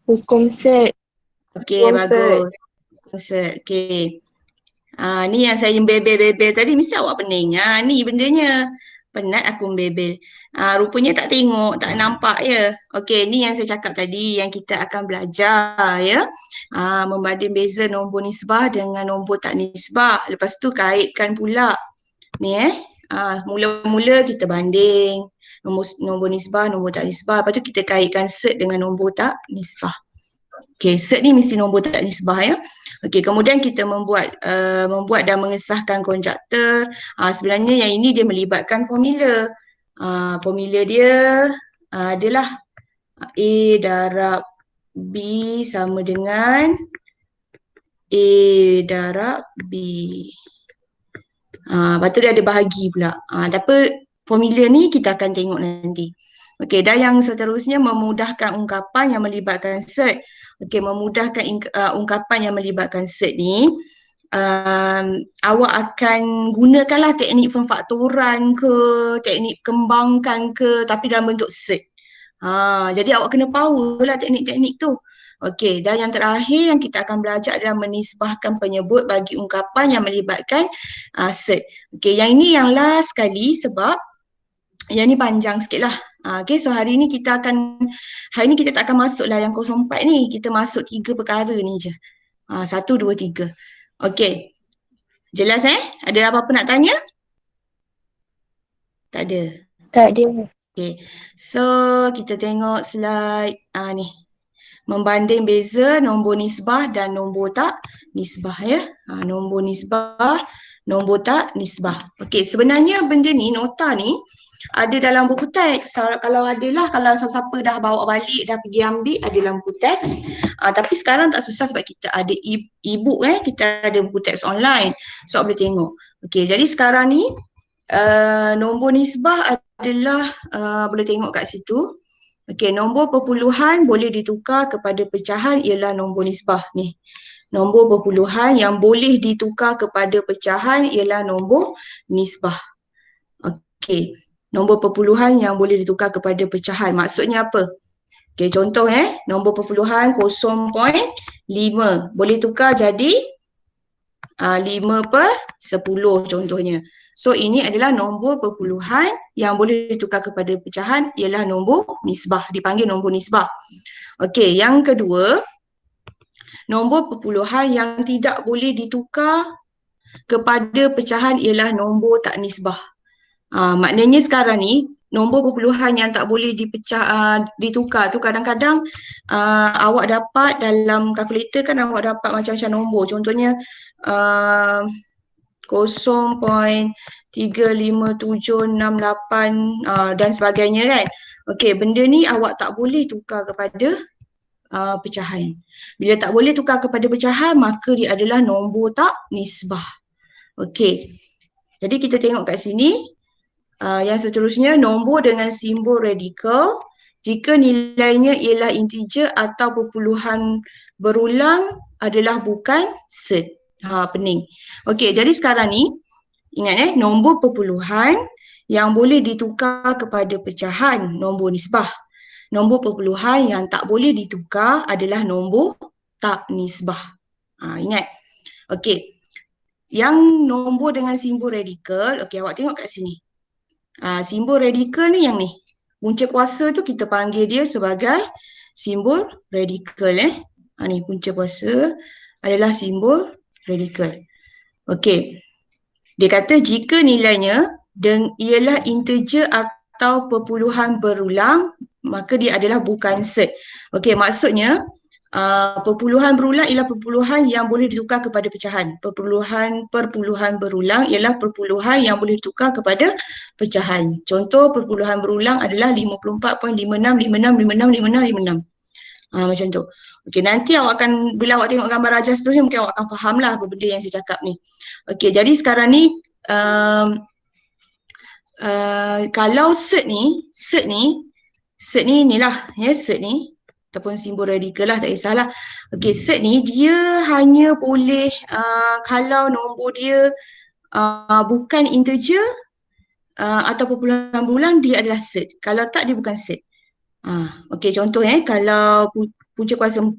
Hukum set. Okey, Hukum set. bagus. Okey. Ni yang saya bebel-bebel tadi mesti awak pening. Ni bendanya. Penat aku membebel. Rupanya tak tengok, tak nampak ya. Okey, ni yang saya cakap tadi yang kita akan belajar ya. Membanding beza nombor nisbah dengan nombor tak nisbah. Lepas tu kaitkan pula. Ni mula-mula kita banding nombor nisbah, nombor tak nisbah. Lepas tu kita kaitkan set dengan nombor tak nisbah. Okey, set ni mesti nombor tak nisbah ya. Okey, kemudian kita membuat dan mengesahkan konjaktor. Sebenarnya yang ini dia melibatkan formula. Formula dia adalah A darab B sama dengan A darab B. Lepas tu dia ada bahagi pula. Tapi formula ni kita akan tengok nanti. Okey, dan yang seterusnya memudahkan ungkapan yang melibatkan set. Okey, memudahkan ungkapan yang melibatkan set ni, awak akan gunakanlah teknik pemfaktoran ke, teknik kembangkan ke, tapi dalam bentuk set. Jadi awak kena power lah teknik-teknik tu. Okey, dan yang terakhir yang kita akan belajar adalah menisbahkan penyebut bagi ungkapan yang melibatkan set. Okey, yang ini yang last sekali sebab yang ni panjang sikit lah. Okay, so hari ni kita tak akan masuk lah yang 04 ni. Kita masuk 3 perkara ni je. 1, 2, 3. Okay. Jelas Ada apa-apa nak tanya? Tak ada. Tak ada. Okay. So, kita tengok slide ni. Membanding beza nombor nisbah dan nombor tak nisbah ya. Nombor nisbah, nombor tak nisbah. Okay, sebenarnya benda ni, nota ni ada dalam buku teks. Kalau siapa dah bawa balik, dah pergi ambil, ada dalam buku teks. Tapi sekarang tak susah sebab kita ada e-book kita ada buku teks online. So boleh tengok. Okey, jadi sekarang ni nombor nisbah adalah boleh tengok kat situ. Okey, nombor perpuluhan boleh ditukar kepada pecahan ialah nombor nisbah ni. Nombor perpuluhan yang boleh ditukar kepada pecahan ialah nombor nisbah. Okey. Nombor perpuluhan yang boleh ditukar kepada pecahan. Maksudnya apa? Okey, contoh nombor perpuluhan 0.5 boleh tukar jadi 5/10 contohnya. So ini adalah nombor perpuluhan yang boleh ditukar kepada pecahan ialah nombor nisbah, dipanggil nombor nisbah. Okey, yang kedua, nombor perpuluhan yang tidak boleh ditukar kepada pecahan ialah nombor tak nisbah. Maknanya sekarang ni nombor perpuluhan yang tak boleh ditukar tu kadang-kadang awak dapat dalam kalkulator kan awak dapat macam-macam nombor. Contohnya 0.35768 dan sebagainya kan. Okey, benda ni awak tak boleh tukar kepada pecahan. Bila tak boleh tukar kepada pecahan, maka dia adalah nombor tak nisbah. Okey. Jadi kita tengok kat sini. Yang seterusnya, nombor dengan simbol radikal jika nilainya ialah integer atau perpuluhan berulang adalah bukan set. Pening. Okey, jadi sekarang ni ingat nombor perpuluhan yang boleh ditukar kepada pecahan nombor nisbah. Nombor perpuluhan yang tak boleh ditukar adalah nombor tak nisbah. Ingat. Okey. Yang nombor dengan simbol radikal, okey awak tengok kat sini. Simbol radikal ni yang ni. Punca kuasa tu kita panggil dia sebagai simbol radikal ni punca kuasa adalah simbol radikal. Okey. Dia kata jika nilainya ialah integer atau perpuluhan berulang, maka dia adalah bukan set. Okey, maksudnya perpuluhan berulang ialah perpuluhan yang boleh ditukar kepada pecahan. Perpuluhan berulang ialah perpuluhan yang boleh ditukar kepada pecahan. Contoh perpuluhan berulang adalah 54.5656565656. Macam tu. Okey, nanti bila awak tengok gambar ajar seterusnya mungkin awak akan faham lah apa benda yang saya cakap ni. Okey, jadi sekarang ni kalau set ni inilah set ni ataupun simbol radikal lah, tak kisahlah. Okey, set ni dia hanya boleh kalau nombor dia bukan integer atau perpuluhan berulang dia adalah set. Kalau tak dia bukan set. Okey, contoh kalau punca kuasa 4.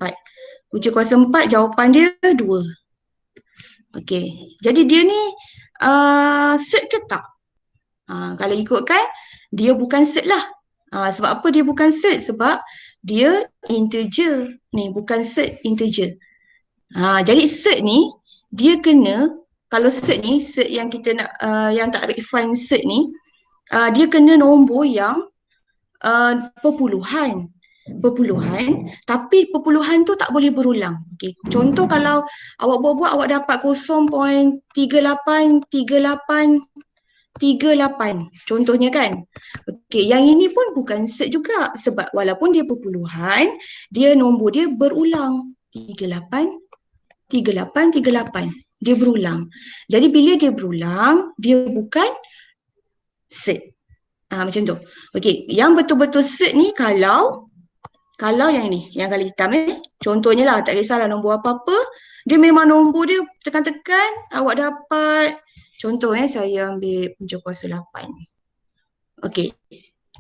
Punca kuasa 4 jawapan dia 2. Okey. Jadi dia ni set ke tak? Kalau ikutkan dia bukan set lah. Sebab apa dia bukan set? Sebab dia integer. Ni bukan set, integer. Jadi set ni dia kena, kalau set ni, set yang kita nak yang tak refine set ni, dia kena nombor yang perpuluhan. Tapi perpuluhan tu tak boleh berulang. Okay. Contoh kalau awak buat-buat awak dapat 0.383838. Contohnya kan. Okey, yang ini pun bukan set juga sebab walaupun dia perpuluhan, dia nombor dia berulang. 383838. Dia berulang. Jadi bila dia berulang, dia bukan set. Macam tu. Okey, yang betul-betul set ni kalau yang ni, yang kali hitam contohnya lah, tak kisahlah nombor apa-apa, dia memang nombor dia tekan-tekan, awak dapat, contoh saya ambil punca kuasa 8. Okey,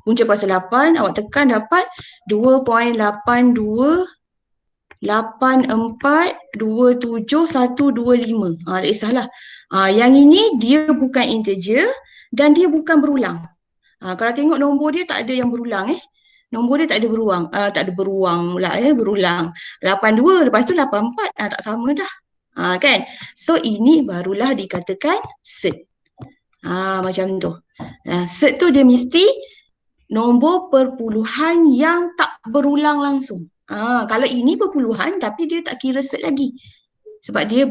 punca kuasa 8, awak tekan dapat 2.82842725. Tak kisahlah. Yang ini dia bukan integer dan dia bukan berulang. Kalau tengok nombor dia tak ada yang berulang Nombor dia tak ada berulang. Tak ada berulang pula berulang. 82 lepas tu 84. Tak sama dah. Kan? So ini barulah dikatakan set. Macam tu. Set tu dia mesti nombor perpuluhan yang tak berulang langsung. Kalau ini perpuluhan tapi dia tak kira set lagi. Sebab dia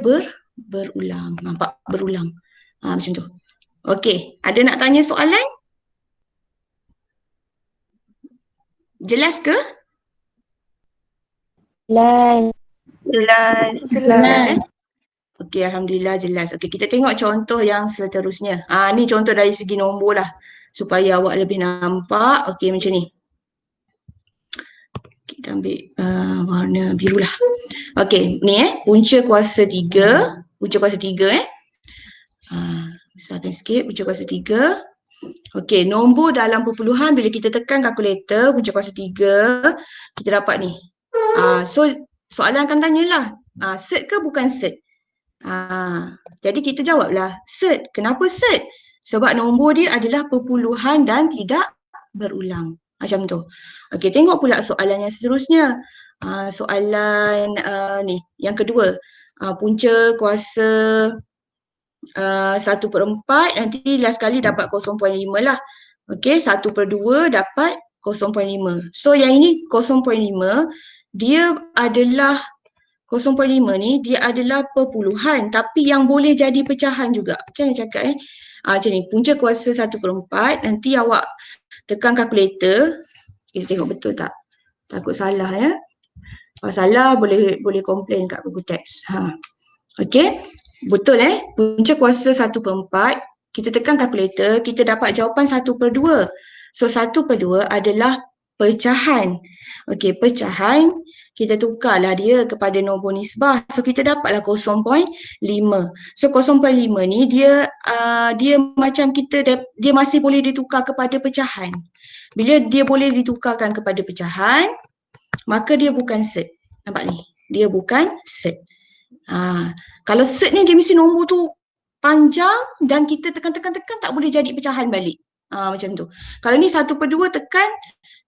berulang. Nampak? Berulang. Macam tu. Okey. Ada nak tanya soalan? Jelas ke? Jelas. Okey, Alhamdulillah jelas. Okey, kita tengok contoh yang seterusnya. Ni contoh dari segi nombor lah. Supaya awak lebih nampak. Okey, macam ni. Kita ambil warna biru lah. Okey, ni punca kuasa 3. Punca kuasa 3 besarkan sikit, punca kuasa 3. Okey, nombor dalam perpuluhan bila kita tekan kalkulator punca kuasa 3, kita dapat ni. So soalan akan tanyalah, set ke bukan set? Jadi kita jawablah set. Kenapa set? Sebab nombor dia adalah perpuluhan dan tidak berulang. Macam tu. Okey, tengok pula soalan yang seterusnya. Soalan ni, yang kedua. Punca kuasa 1/4, nanti last kali dapat 0.5 lah. Okey, 1/2 dapat 0.5. So yang ini 0.5, dia adalah 0.5 ni dia adalah perpuluhan tapi yang boleh jadi pecahan juga. Macam mana cakap macam ni, punca kuasa 1/4, nanti awak tekan kalkulator. Kita tengok betul tak? Takut salah Kalau salah boleh komplain kat Google Text. Okey. Betul punca kuasa 1/4, kita tekan kalkulator, kita dapat jawapan 1/2. So 1/2 adalah pecahan. Okey, pecahan, kita tukarlah dia kepada nombor nisbah. So kita dapatlah 0.5. So 0.5 ni dia macam dia masih boleh ditukar kepada pecahan. Bila dia boleh ditukarkan kepada pecahan, maka dia bukan set. Nampak ni? Dia bukan set. Kalau set ni dia mesti nombor tu panjang dan kita tekan tak boleh jadi pecahan balik. Macam tu. Kalau ni 1/2 tekan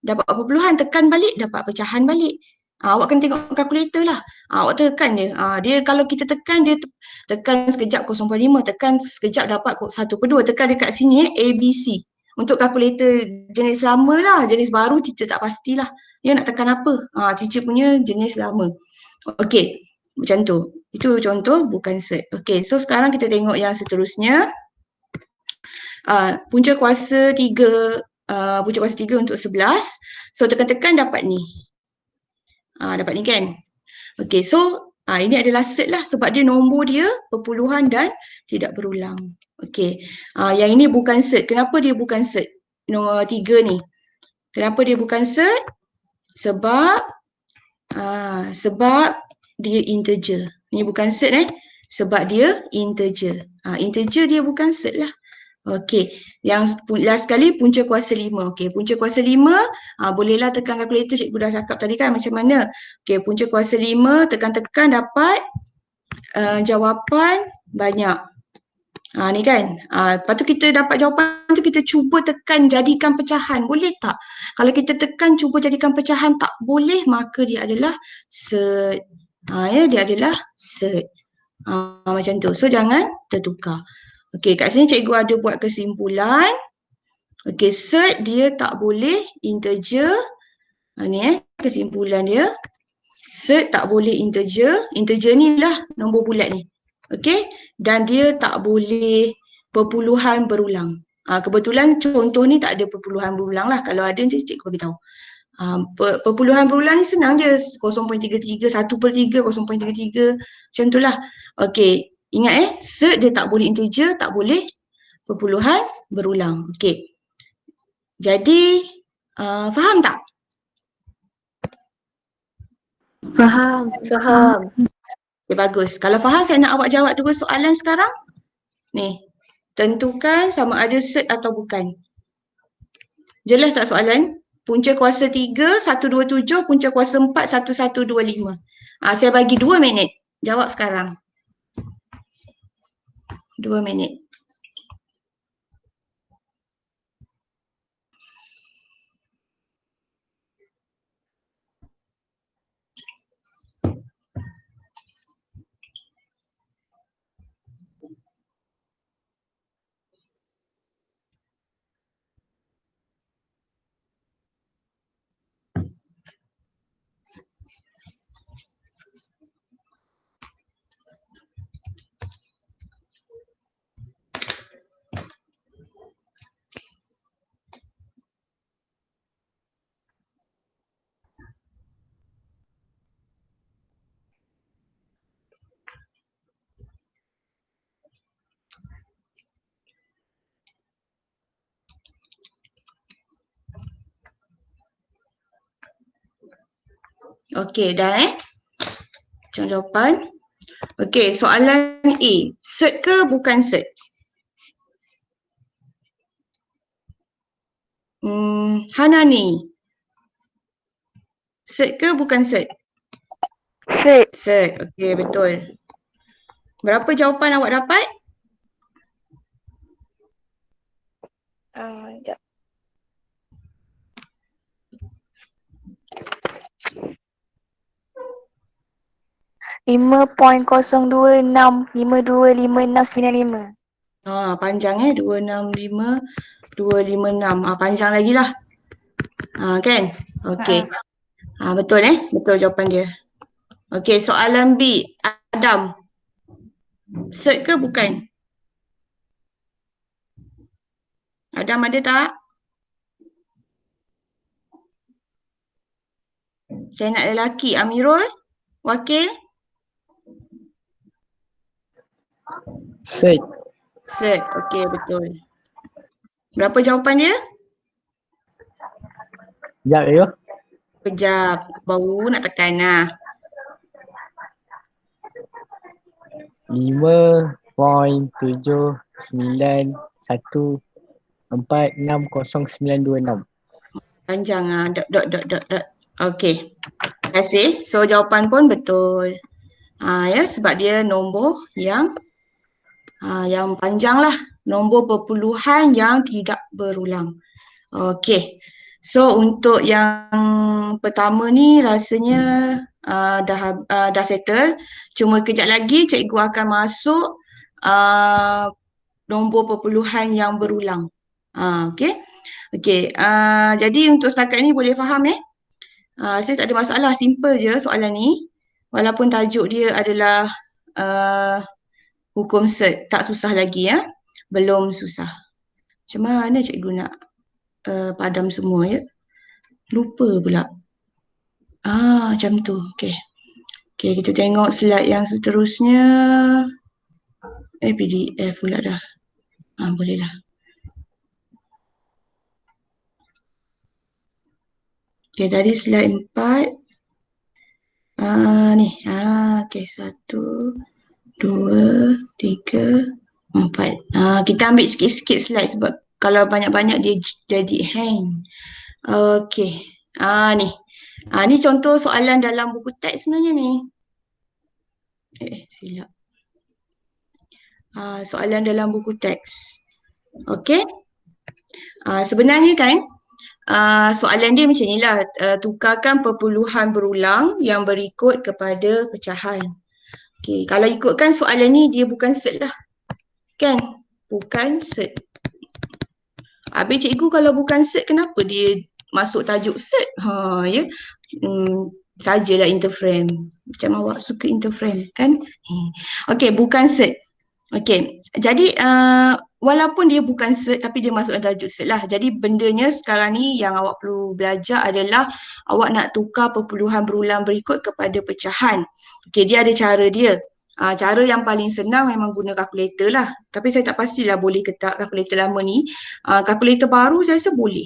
dapat perpuluhan, tekan balik dapat pecahan balik. Awak kena tengok kalkulator lah. Awak tekan dia. Dia kalau kita tekan, dia tekan sekejap 0.5, tekan sekejap dapat 1/2. Tekan dekat sini ABC. Untuk kalkulator jenis lama lah, jenis baru teacher tak pastilah. Dia nak tekan apa? Teacher punya jenis lama. Okey, macam tu. Itu contoh bukan set. Okey, so sekarang kita tengok yang seterusnya. Punca kuasa 3, punca kuasa 3 untuk 11. So tekan-tekan dapat ni. Dapat ni kan? Okey, so ini adalah set lah sebab dia nombor dia perpuluhan dan tidak berulang. Okey. Yang ini bukan set. Kenapa dia bukan set? Nombor 3 ni. Kenapa dia bukan set? Sebab dia integer. Ni bukan set sebab dia integer. Integer dia bukan set lah. Okey, yang last sekali punca kuasa 5. Okey, punca kuasa 5, bolehlah tekan kalkulator, cikgu dah cakap tadi kan macam mana. Okey, punca kuasa 5 tekan-tekan dapat jawapan banyak. Ni kan. Lepas tu kita dapat jawapan tu kita cuba tekan jadikan pecahan. Boleh tak? Kalau kita tekan cuba jadikan pecahan tak boleh, maka dia adalah cert. Dia adalah cert. Macam tu. So jangan tertukar. Okey, kat sini cikgu ada buat kesimpulan. Okey, cert dia tak boleh integer. Ni kesimpulan dia. Cert tak boleh integer. Integer ni lah nombor bulat ni. Okey, dan dia tak boleh perpuluhan berulang. Kebetulan contoh ni tak ada perpuluhan berulang lah. Kalau ada nanti cikgu beritahu. Perpuluhan berulang ni senang je. 0.33, 1/3, 0.33. Macam tu lah. Okey, ingat cert dia tak boleh integer, tak boleh perpuluhan berulang. Okey. Jadi, faham tak? Faham. Okay, bagus. Kalau faham, saya nak awak jawab dua soalan sekarang. Ni, tentukan sama ada cert atau bukan. Jelas tak soalan? Punca kuasa 3, 127, punca kuasa 4, 1125. Saya bagi 2 minit. Jawab sekarang. 2 minit. Okey, dah Macam jawapan. Okey, soalan A. Cert ke bukan cert? Hanani. Cert ke bukan cert? Cert. Cert. Okey, betul. Berapa jawapan awak dapat? Sekejap. 5.026525695. Panjang 265 256. Panjang lagi lah. Kan? Okey. Betul Betul jawapan dia. Okey, soalan B. Adam. Cert ke bukan? Adam ada tak? Saya nak lelaki. Amirul? Wakil? Cert. Cert. Okey, betul. Berapa jawapan dia? Sekejap ya. Kejap. Baru nak tekan lah. 5.79146.926. Panjang dot. Okey. Terima kasih. So jawapan pun betul. Sebab dia nombor yang panjang lah. Nombor perpuluhan yang tidak berulang. Okey. So untuk yang pertama ni rasanya dah settle. Cuma kejap lagi cikgu akan masuk nombor perpuluhan yang berulang. Okey. Okey. Jadi untuk setakat ni boleh faham saya tak ada masalah, simple je soalan ni. Walaupun tajuk dia adalah hukum cert, tak susah lagi Belum susah. Macam mana cikgu nak padam semua Lupa pula. Macam tu. Okey. Okey, kita tengok slide yang seterusnya. PDF pula dah. Boleh lah. Okey, dari slide 4. Ni. Okey, 1, 2, 3, 4. Kita ambil sikit-sikit slide sebab kalau banyak-banyak dia jadi hang. Okey. Ni. Ni contoh soalan dalam buku teks sebenarnya ni. Silap. Soalan dalam buku teks. Okey. Sebenarnya kan soalan dia macam ni lah. Tukarkan perpuluhan berulang yang berikut kepada pecahan. Okey, kalau ikutkan soalan ni dia bukan set lah. Kan? Bukan set. Habis cikgu kalau bukan set kenapa dia masuk tajuk set? Ya. Sajalah interframe. Macam awak suka interframe kan? Okey, bukan set. Okey, jadi walaupun dia bukan set tapi dia masuk dalam tajuk set lah. Jadi bendanya sekarang ni yang awak perlu belajar adalah awak nak tukar perpuluhan berulang berikut kepada pecahan. Okey, dia ada cara dia. Cara yang paling senang memang guna kalkulator lah. Tapi saya tak pastilah boleh ke tak kalkulator lama ni. Kalkulator baru saya rasa boleh.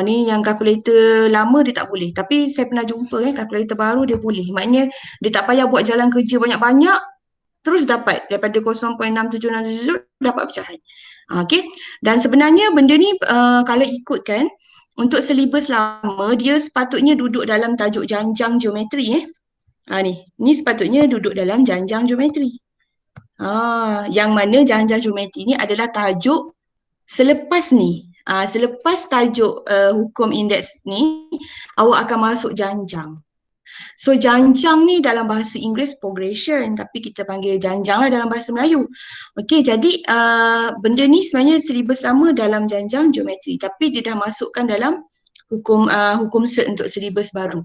Ni yang kalkulator lama dia tak boleh. Tapi saya pernah jumpa kalkulator baru dia boleh. Maknanya dia tak payah buat jalan kerja banyak-banyak. Terus dapat daripada 0.6767 dapat pecahan. Okey. Dan sebenarnya benda ni kalau ikutkan untuk silibus lama dia sepatutnya duduk dalam tajuk janjang geometri ni sepatutnya duduk dalam janjang geometri. Yang mana janjang geometri ni adalah tajuk selepas ni. Selepas tajuk hukum indeks ni awak akan masuk janjang. So janjang ni dalam bahasa Inggeris progression tapi kita panggil janjang lah dalam bahasa Melayu. Okey, jadi benda ni sebenarnya silibus sama dalam janjang geometri tapi dia dah masukkan dalam hukum set untuk silibus baru.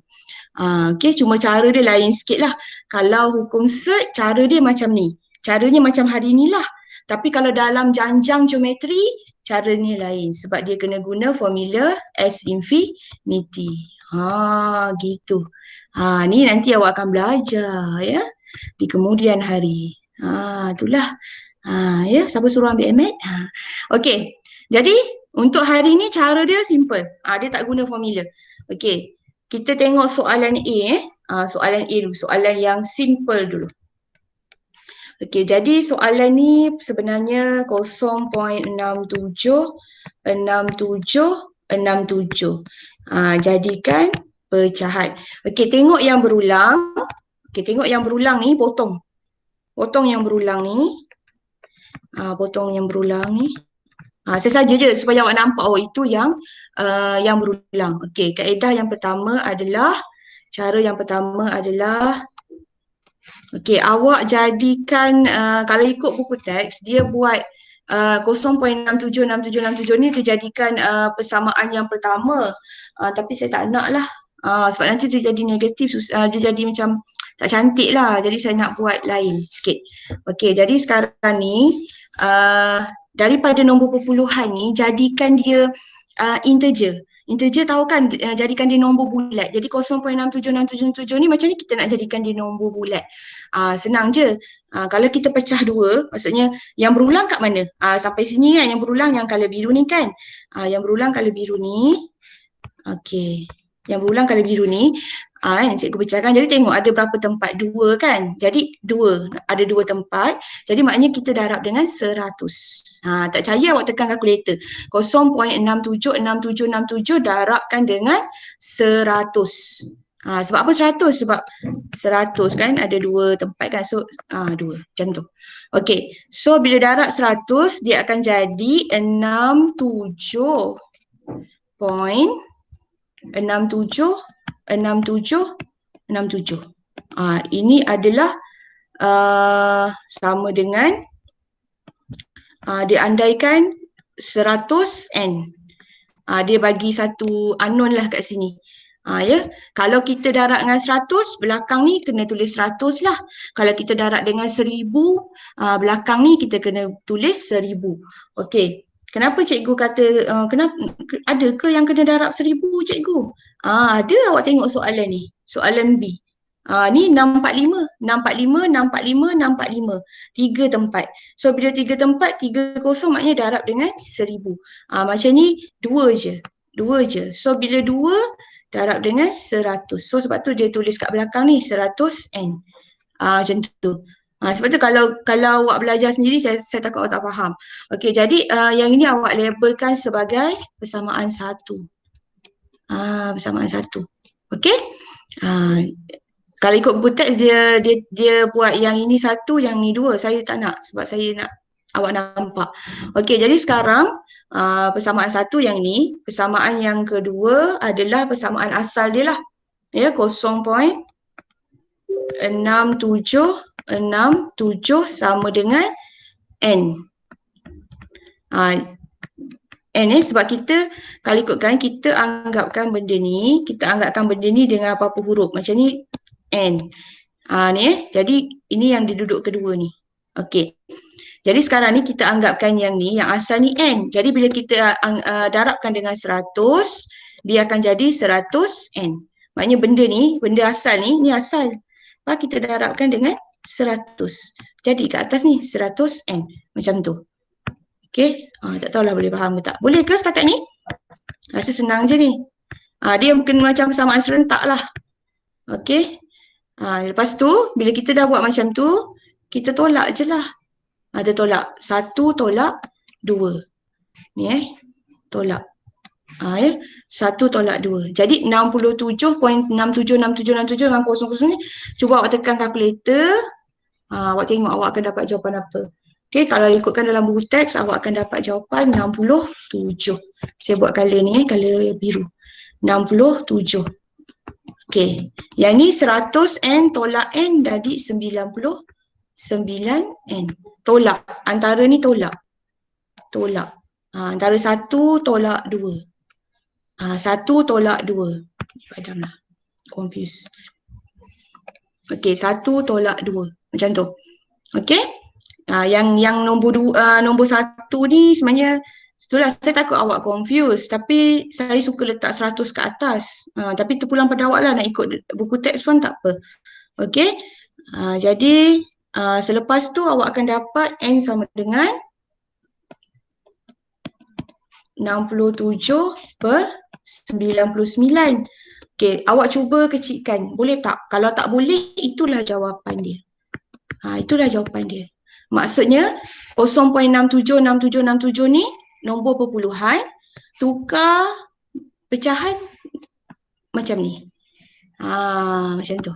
Okey, cuma cara dia lain sikit lah. Kalau hukum set cara dia macam ni. Caranya macam hari ni lah. Tapi kalau dalam janjang geometri caranya lain sebab dia kena guna formula S infinity. Gitu. Ni nanti awak akan belajar ya di kemudian hari. Itulah. Ya, siapa suruh ambil MAT? Okey. Jadi untuk hari ni cara dia simple. Dia tak guna formula. Okey. Kita tengok soalan A soalan A dulu, soalan yang simple dulu. Okey, jadi soalan ni sebenarnya 0.676767. Jadikan pecahan. Okey, tengok yang berulang. Okey, tengok yang berulang ni potong. Potong yang berulang ni. Potong yang berulang ni. Sesaja je supaya awak nampak itu yang berulang. Okey, kaedah yang pertama adalah okey, awak jadikan kalau ikut buku teks dia buat 0.676767 ni dijadikan persamaan yang pertama. Tapi saya tak nak lah. Sebab nanti dia jadi negatif, dia jadi macam tak cantik lah. Jadi saya nak buat lain sikit. Okey, jadi sekarang ni daripada nombor perpuluhan ni jadikan dia integer. Integer tahu kan jadikan dia nombor bulat. Jadi 0.6767 ni macam ni kita nak jadikan dia nombor bulat. Senang je. Kalau kita pecah dua, maksudnya yang berulang kat mana? Sampai sini kan yang berulang yang color biru ni kan. Yang berulang color biru ni. Okey. Yang berulang color biru ni. Cikgu pecahkan. Jadi tengok ada berapa tempat? 2 kan? Jadi 2. Ada 2 tempat. Jadi maknanya kita darab dengan 100. Tak percaya awak tekan kalkulator. 0.676767 darabkan dengan 100. Sebab apa 100? Sebab 100 kan ada 2 tempat kan. So 2 macam tu. Okey. So bila darab 100 dia akan jadi 67.67. Ini adalah sama dengan dia andaikan 100n. Dia bagi satu unknown lah kat sini. Ya, kalau kita darab dengan 100, belakang ni kena tulis 100 lah. Kalau kita darab dengan 1000, belakang ni kita kena tulis 1000. Okey. Kenapa cikgu kata kenapa ada ke yang kena darab 1000 cikgu? Ada, awak tengok soalan ni. Soalan B. Ni 645, 645, 645, 645. 3 tempat. So bila 3 tempat, 3 kosong maknanya darab dengan 1000. Macam ni 2 je. 2 je. So bila 2 darab dengan 100. So sebab tu dia tulis kat belakang ni 100n. Macam tu. Sebab tu kalau awak belajar sendiri, saya takut awak tak faham. Okey, jadi yang ini awak labelkan sebagai persamaan satu. Persamaan satu. Okey? Ah, kalau ikut buku teks dia buat yang ini satu, yang ni dua. Saya tak nak sebab saya nak awak nampak. Okey, jadi sekarang persamaan satu yang ni, persamaan yang kedua adalah persamaan asal dia lah. Ya, 0.6767 sama dengan N. N ni sebab kita, kalau ikutkan kita anggapkan benda ni dengan apa-apa huruf. Macam ni N. Ni jadi ini yang diduduk kedua ni. Okey. Jadi sekarang ni kita anggapkan yang ni, yang asal ni N. Jadi bila kita darabkan dengan 100, dia akan jadi 100 N. Maknanya benda ni, benda asal ni asal. Lepas kita darabkan dengan 100. Jadi kat atas ni 100 N. Macam tu. Okey. Tak tahulah boleh faham ke tak. Boleh ke setakat ni? Rasa senang je ni. Dia mungkin macam persamaan serentak lah. Okey. Lepas tu, bila kita dah buat macam tu, kita tolak je lah. Dia tolak. 1 tolak 2. Ni tolak. 1 tolak 2. Jadi 67.676767 dengan kosong-kosong ni, cuba awak tekan kalkulator. Awak tengok awak akan dapat jawapan apa. Okey, kalau ikutkan dalam buku teks, awak akan dapat jawapan 67. Saya buat color ni, color biru. 67. Okey, yang ni 100 N tolak N jadi 99 N. Tolak, antara ni tolak. Tolak. Antara 1 tolak 2. 1 tolak 2. Padamlah. Confuse. Okey, 1 tolak 2. Macam tu. Okey? Yang nombor 1 ni sebenarnya, itulah saya takut awak confuse, tapi saya suka letak 100 ke atas. Tapi terpulang pada awak lah nak ikut buku teks pun tak apa. Okey? Jadi selepas tu awak akan dapat N sama dengan 67/99. Okey, awak cuba kecilkan. Boleh tak? Kalau tak boleh, itulah jawapan dia. Itulah jawapan dia. Maksudnya 0.676767 ni nombor perpuluhan, tukar pecahan macam ni. Macam tu.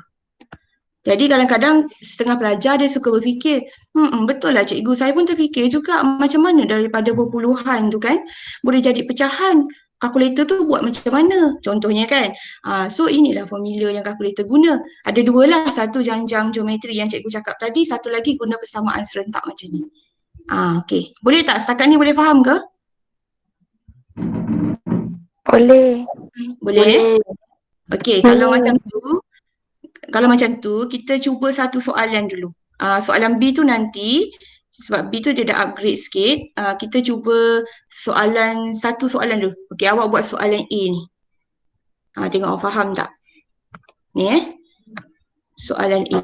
Jadi kadang-kadang setengah pelajar dia suka berfikir, betul lah cikgu, saya pun terfikir juga macam mana daripada perpuluhan tu kan boleh jadi pecahan. Kalkulator tu buat macam mana? Contohnya kan. So inilah formula yang kalkulator guna. Ada dua lah. Satu janjang geometri yang cikgu cakap tadi. Satu lagi guna persamaan serentak macam ni. Okey. Boleh tak? Setakat ni boleh faham ke? Boleh. Boleh. Okey. Kalau macam tu, kita cuba satu soalan dulu. Soalan B tu nanti, sebab B tu dia dah upgrade sikit, kita cuba satu soalan dulu. Okey, awak buat soalan A ni. Tengok awak faham tak? Ni soalan A.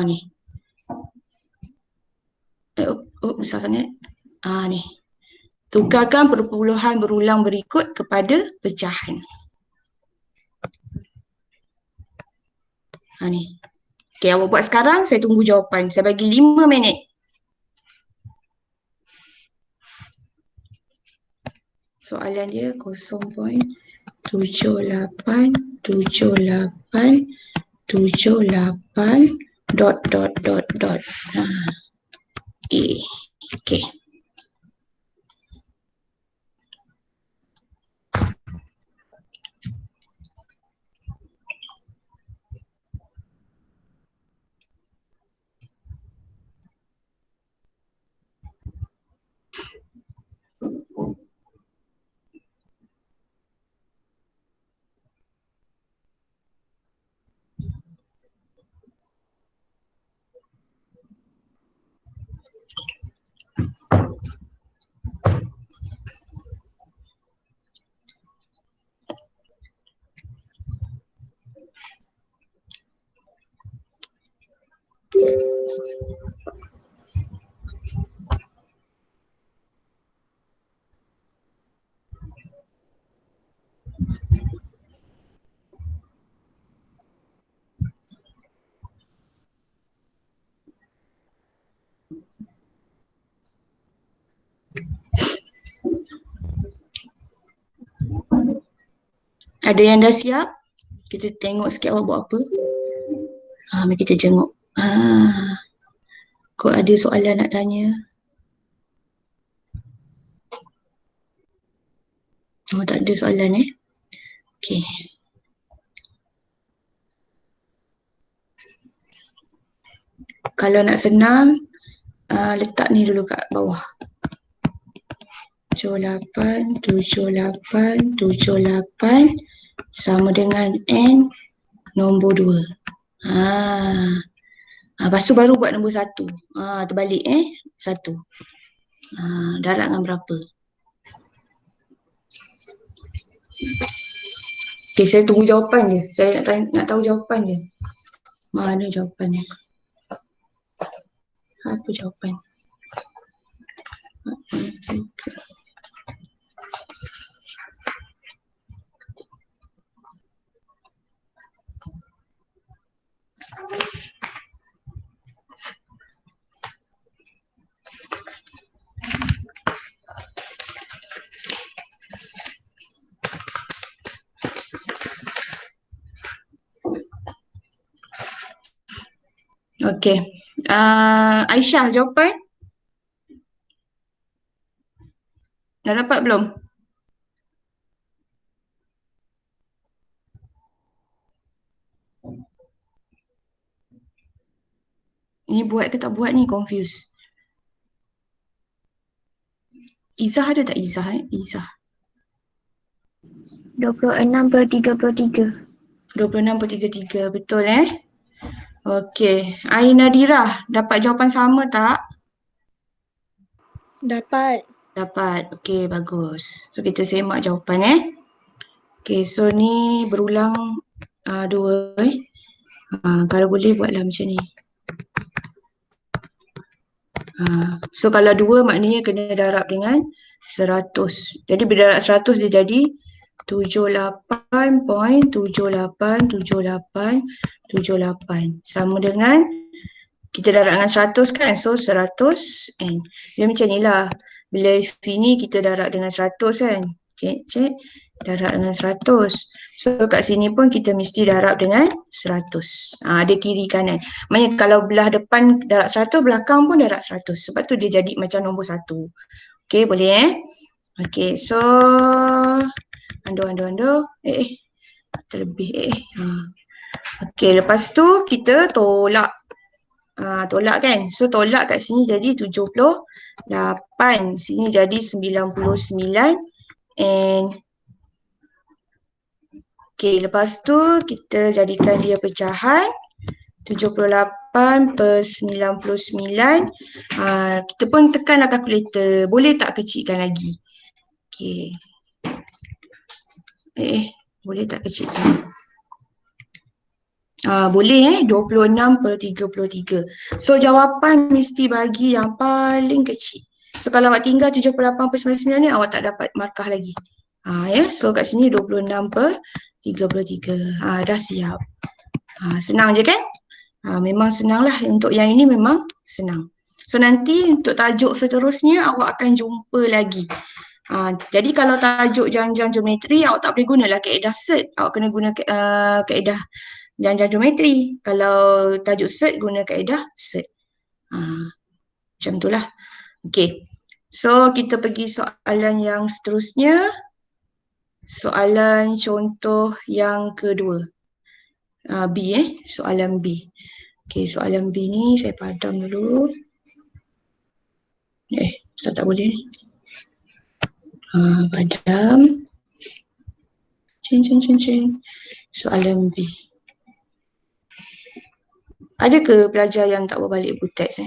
Ni. Besar sangat. Ni. Tukarkan perpuluhan berulang berikut kepada pecahan. Ni. Okey, awak buat sekarang, saya tunggu jawapan. Saya bagi 5 minit. Soalan dia 0.787878 ... A. Okey. Ada yang dah siap? Kita tengok sikit awak buat apa. Mari kita tengok. Kok ada soalan nak tanya? Oh, tak ada soalan Okay. Kalau nak senang, letak ni dulu kat bawah. 78, 78, 78 sama dengan N nombor 2. Lepas tu baru buat nombor 1. Terbalik 1. Darab dengan berapa? Okay, saya tunggu jawapan je. Saya nak tahu jawapan je. Mana jawapan dia? Apa jawapan? Okay. Aisyah, jawapan? Dah dapat belum? Ni buat ke tak buat ni? Confused. Izzah ada tak Izzah? Izzah. 26/33. 26/33. Betul Okey. Nadira, dapat jawapan sama tak? Dapat. Dapat. Okey, bagus. So, kita semak jawapan Okey, so ni berulang 2 kalau boleh buatlah macam ni. So, kalau 2 maknanya kena darab dengan 100. Jadi, bila darab 100 dia jadi 78.787878 sama dengan kita darab dengan 100 kan, so 100N. Dia macam ni lah, bila sini kita darab dengan 100 kan, cek darab dengan 100, so kat sini pun kita mesti darab dengan 100. Dia kiri kanan, maknanya kalau belah depan darab 100, belakang pun darab 100, sebab tu dia jadi macam nombor 1. Okay, boleh Okay, so Ando. Terlebih Okay, lepas tu kita tolak. Tolak kan. So, tolak kat sini jadi 78. Sini jadi 99. And okay, lepas tu kita jadikan dia pecahan. 78/99. Kita pun tekanlah kalkulator. Boleh tak kecilkan lagi? Okay. Boleh tak kecilkan? Boleh 26/33. So, jawapan mesti bagi yang paling kecil. So, kalau awak tinggal 78/99 ni, awak tak dapat markah lagi. So kat sini 26/33. Dah siap. Senang je kan? Memang senang lah. Untuk yang ini memang senang. So, nanti untuk tajuk seterusnya, awak akan jumpa lagi. Jadi kalau tajuk janjang geometri, awak tak boleh gunalah kaedah set. Awak kena guna kaedah janjang geometri. Kalau tajuk set, guna kaedah set. Macam itulah. Okay. So, kita pergi soalan yang seterusnya. Soalan contoh yang kedua. B soalan B. Okay, soalan B ni saya padam dulu. Saya tak boleh ni. Padam. Cing. Soalan B. Ada ke pelajar yang tak buat balik buku teks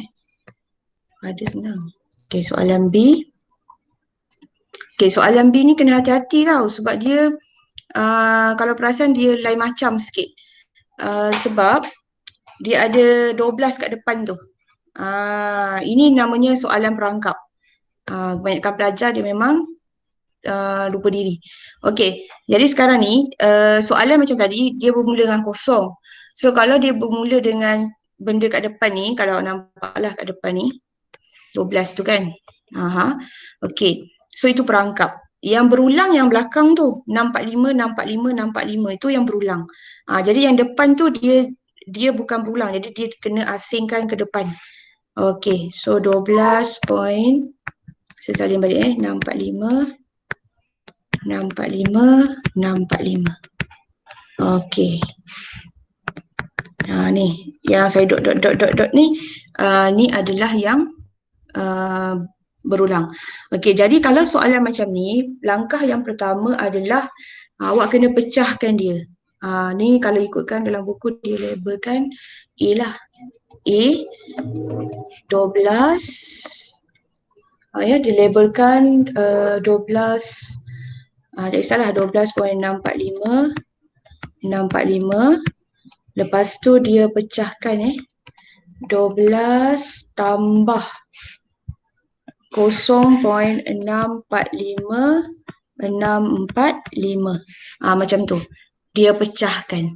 Ada, senang. Okay, soalan B. Okay, soalan B ni kena hati-hati tau sebab dia kalau perasan dia lain macam sikit. Sebab dia ada 12 kat depan tu. Ini namanya soalan perangkap. Kebanyakan pelajar dia memang lupa diri. Okey, jadi sekarang ni soalan macam tadi dia bermula dengan kosong. So kalau dia bermula dengan benda kat depan ni, kalau nampaklah kat depan ni 12 tu kan. Okey. So itu perangkap. yang berulang yang belakang tu 645 645 645 itu yang berulang. Jadi yang depan tu dia bukan berulang, jadi dia kena asingkan ke depan. Okey, so 12 point, saya salin balik 645 645 645. Okey. Ni yang saya dot ni ni adalah yang berulang. Okey, jadi kalau soalan macam ni, langkah yang pertama adalah awak kena pecahkan dia. Ni kalau ikutkan dalam buku dia labelkan A lah. A 12 ya, dilabelkan 12 tak kisahlah 12.645 645. Lepas tu dia pecahkan 12 tambah 0.645 645. Macam tu. Dia pecahkan.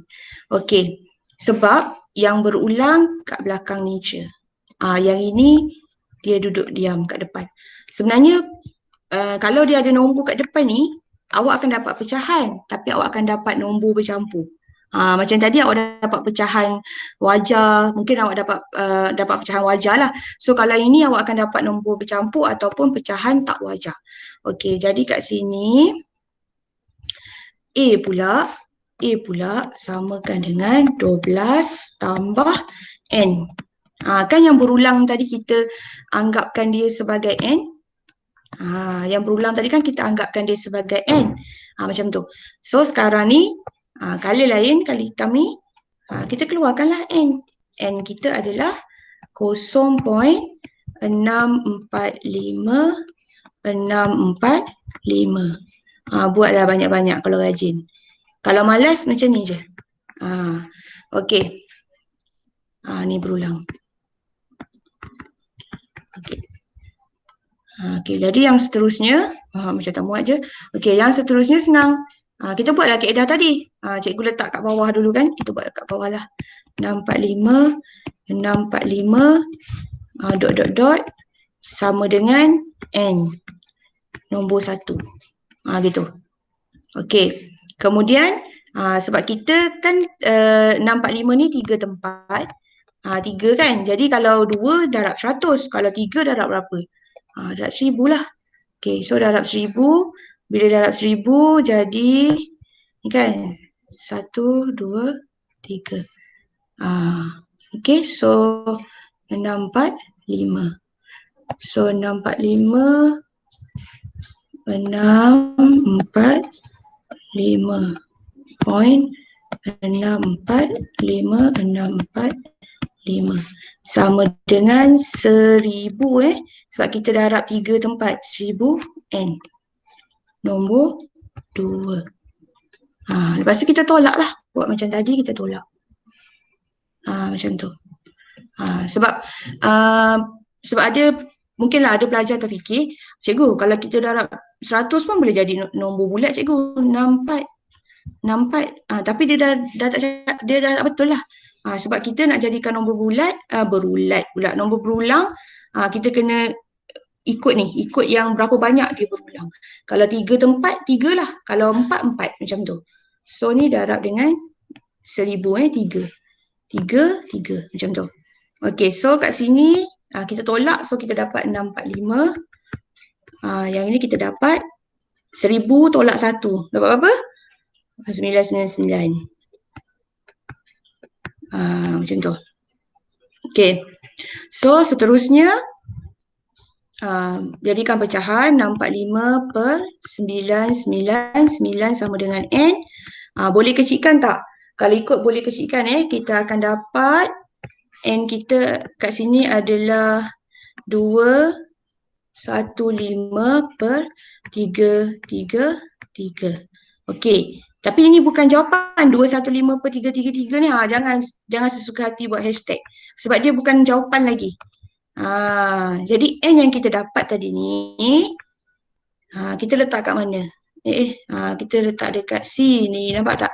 Okey. Sebab yang berulang kat belakang ni je. Yang ini dia duduk diam kat depan. Sebenarnya kalau dia ada nombor kat depan ni, awak akan dapat pecahan, tapi awak akan dapat nombor bercampur. Macam tadi awak dapat pecahan wajar, mungkin awak dapat pecahan wajar lah. So kalau ini awak akan dapat nombor bercampur ataupun pecahan tak wajar. Okey, jadi kat sini A pula samakan dengan 12 tambah N. Kan yang berulang tadi kita anggapkan dia sebagai N. Yang berulang tadi kan kita anggapkan dia sebagai N. Macam tu. So sekarang ni, color lain, color hitam ni, kita keluarkanlah N. N kita adalah 0.645 645. Buatlah banyak-banyak kalau rajin. Kalau malas macam ni je. Okey. Ni berulang. Okey. Okey, jadi yang seterusnya, macam tak muat je. Okey, yang seterusnya senang. Kita buatlah kaedah tadi. Cikgu letak kat bawah dulu kan. Kita buat kat bawah lah. 645, 645, dot, sama dengan N. Nombor 1. Gitu. Okey. Kemudian, sebab kita kan 645 ni 3 tempat. 3 kan. Jadi kalau 2 darab 100. Kalau 3 darab berapa? Darab 1000 lah. Okey, so darab 1000. Bila darab 1000 jadi ni kan 1, 2, 3. Okey, so 645. So 645 645 point 645 645 sama dengan 1000 sebab kita darab 3 tempat 1000 N. Nombor 2. Lepas tu kita tolak lah. Buat macam tadi kita tolak. Macam tu. Sebab ada mungkinlah ada pelajar terfikir, cikgu kalau kita darab 100 pun boleh jadi nombor bulat cikgu, 64. Tapi dia dah tak betul lah. Sebab kita nak jadikan nombor bulat, nombor berulang, kita kena ikut yang berapa banyak dia berulang. Kalau 3 tempat, 3 lah. Kalau 4, 4 macam tu. So ni darab dengan 1000 3. 3 macam tu. Okey, so kat sini kita tolak, so kita dapat 645. Yang ini kita dapat 1000 tolak 1. Dapat berapa? 999. Macam tu. Okey. So seterusnya jadikan pecahan 645 per 999 sama dengan N. Boleh kecilkan tak? Kalau ikut boleh kecilkan kita akan dapat N kita kat sini adalah 215 per 333. Okey. Tapi ini bukan jawapan 215 per 333 ni. Jangan sesuka hati buat hashtag. Sebab dia bukan jawapan lagi. Jadi N yang kita dapat tadi ni, kita letak kat mana? Kita letak dekat sini. Nampak tak?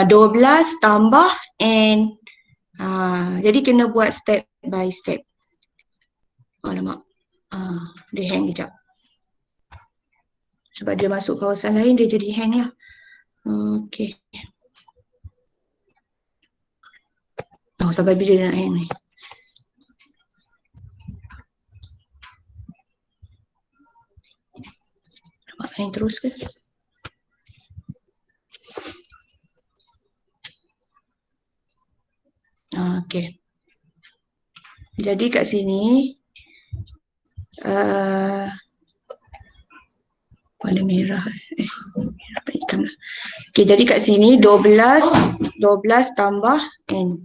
12 tambah N. Jadi kena buat step by step. Alamak. Dia hang kejap. Sebab dia masuk kawasan lain, dia jadi hang lah. Okey. Oh, sampai bila dia nak hang ni? Nak hang terus ke? Okey. Jadi kat sini warna merah. Apa hitam lah. Okey, jadi kat sini 12 tambah N.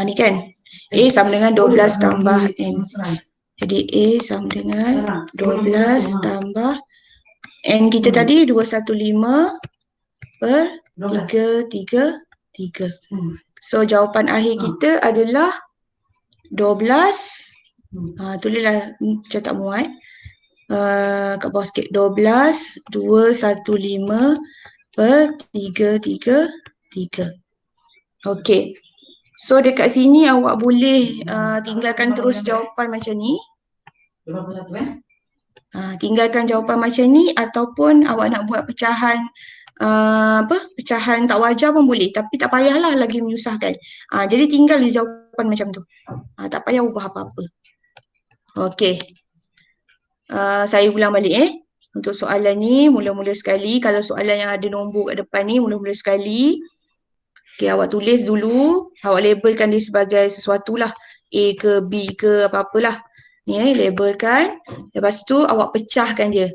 Ni kan. A sama dengan 12 tambah N. Jadi A sama dengan 12 tambah N kita tadi 215 per 333. So jawapan akhir kita adalah 12. Tulislah macam tak muat. Kat bawah sikit. 12 215 per 333. Okey. So dekat sini awak boleh tinggalkan terus jawapan macam ni. Tinggalkan jawapan macam ni ataupun awak nak buat pecahan pecahan tak wajar pun boleh, tapi tak payahlah lagi menyusahkan. Jadi tinggal je jawapan macam tu. Tak payah ubah apa-apa. Okey. Saya ulang balik untuk soalan ni mula-mula sekali. Kalau soalan yang ada nombor kat depan ni mula-mula sekali. Okey, awak tulis dulu, awak labelkan dia sebagai sesuatu lah. A ke B ke apa-apalah. Ni labelkan. Lepas tu awak pecahkan dia.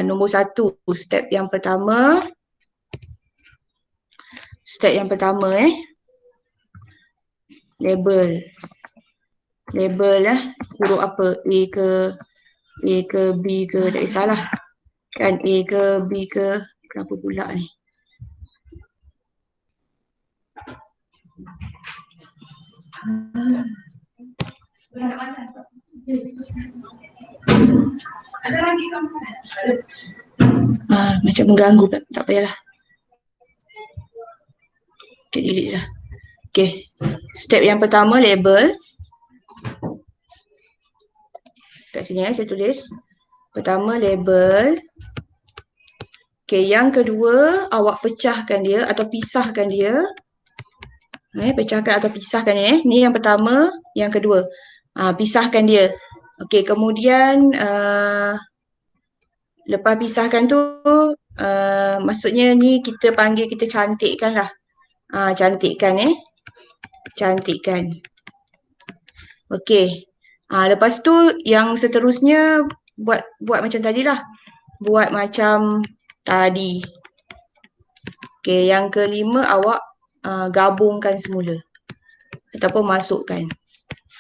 Nombor 1, step yang pertama. Step yang pertama label. Label huruf apa? A ke B ke, tak kisahlah. Kan A ke B ke, kenapa pula ni? Macam mengganggu, tak payahlah. Okay, delete je lah. Okay, step yang pertama label. Kat sini saya tulis. Pertama label. Okay, yang kedua awak pecahkan dia atau pisahkan dia. Pecahkan atau pisahkan dia. Ni yang pertama, yang kedua. Pisahkan dia. Okay, kemudian lepas pisahkan tu, maksudnya ni kita panggil, kita cantikkan lah. Cantikkan cantikkan. Okey. Lepas tu yang seterusnya buat macam tadi lah. Buat macam tadi. Okey, yang kelima awak gabungkan semula ataupun masukkan.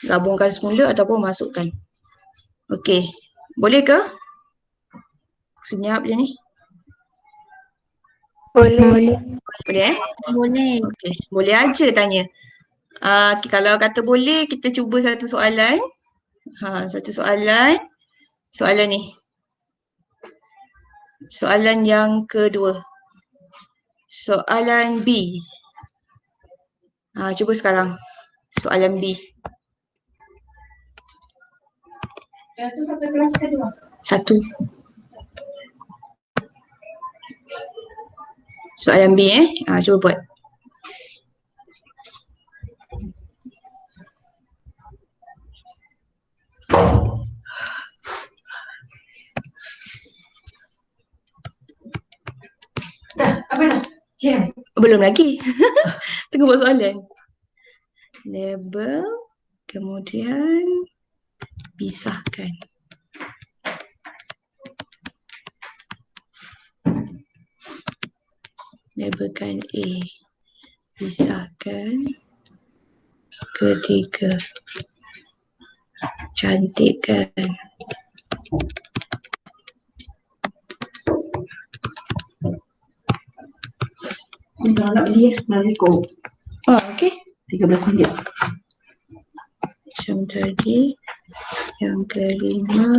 Gabungkan semula ataupun masukkan. Okey. Boleh ke? Senyap je ni. Boleh. Boleh Boleh. Okey, boleh aja tanya. Kalau kata boleh, kita cuba satu soalan. Satu soalan. Soalan ni. Soalan yang kedua. Soalan B. Cuba sekarang. Soalan B. Satu kelas kedua. Satu. Soalan B cuba buat. Dah, apa dah? Jam. Belum lagi. Tengah buat soalan. Label, kemudian pisahkan. Labelkan A. Pisahkan. Ketiga. Cantikkan. Dah nak beli Mariko. Okey. 13 ringgit. Macam tadi. Yang kelima.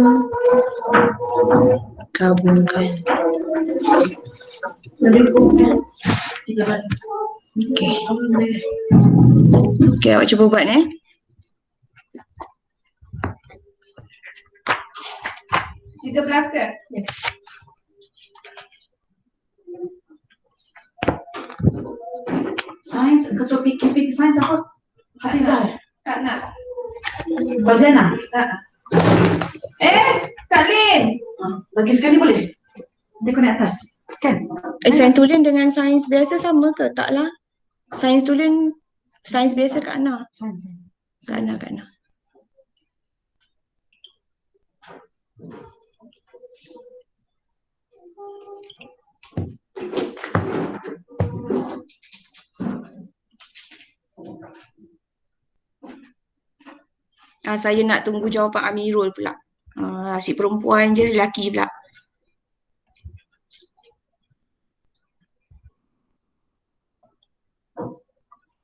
Gabungkan. Okey. Okey, awak cuba buat 13 ke? Yes. Sains, ketua PKP sains apa? Hafizah. Tak nak. Faziana. Kak Lin. Lagi sekali boleh? Dia kau naik atas. Kan? Sains tulen dengan sains biasa sama ke? Taklah. Sains tulen, sains biasa Kak Ana. Sains. Kak Ana, Kak Ana. Saya nak tunggu jawapan Amirul pula. Si perempuan je, lelaki pula.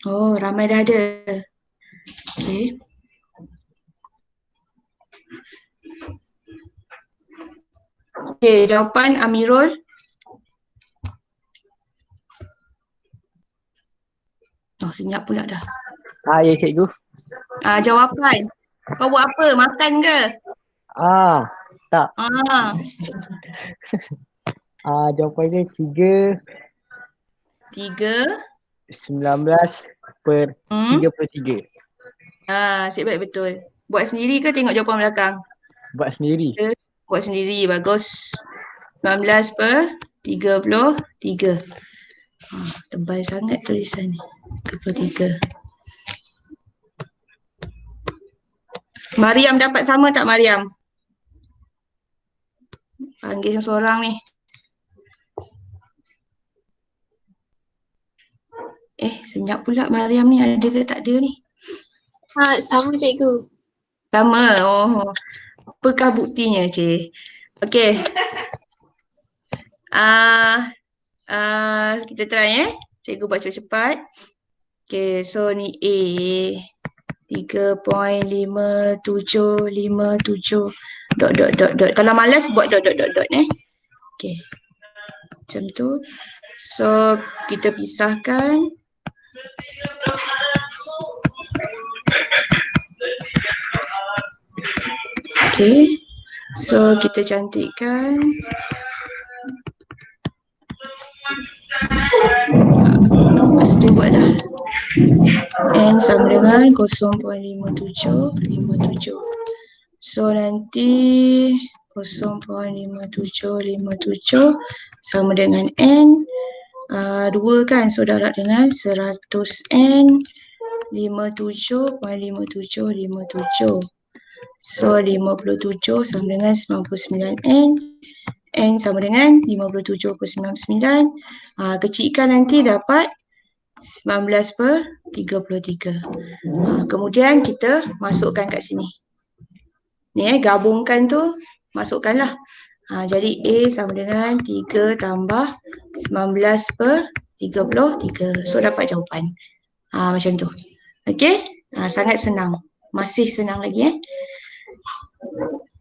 Oh, ramai dah ada. Okay. Okay, jawapan Amirul. Oh, senyap pula dah. Ya cikgu. Jawapan. Kau buat apa? Makan ke? Tak. Jawapannya 3 19 per 33. Asyik baik betul. Buat sendiri ke tengok jawapan belakang? Buat sendiri. Buat sendiri, bagus. 19 per 33. Tebal sangat tulisan ni. 33. Mariam dapat sama tak Mariam? Panggil seorang ni. Senyap pula Mariam ni, ada ke tak ada ni? Sama cikgu. Sama. Oh. Apakah buktinya, Cik? Okey. Kita try Cikgu buat cepat-cepat. Okey, so ni A 3.5757 ... Kalau malas buat ... Okey. Macam tu. So kita pisahkan. Okey. So kita cantikkan. Lepas tu buat dah. N sama dengan 0.5757. So nanti 0.5757 sama dengan N 2 kan, so darab dengan 100N 57.5757. So 57 sama dengan 99N, N sama dengan 57.99. Kecilkan nanti dapat 19 per 33. Kemudian kita masukkan kat sini. Ni gabungkan tu, masukkanlah. Jadi A sama dengan 3 tambah 19 per 33. So dapat jawapan. Macam tu. Okey? Sangat senang. Masih senang lagi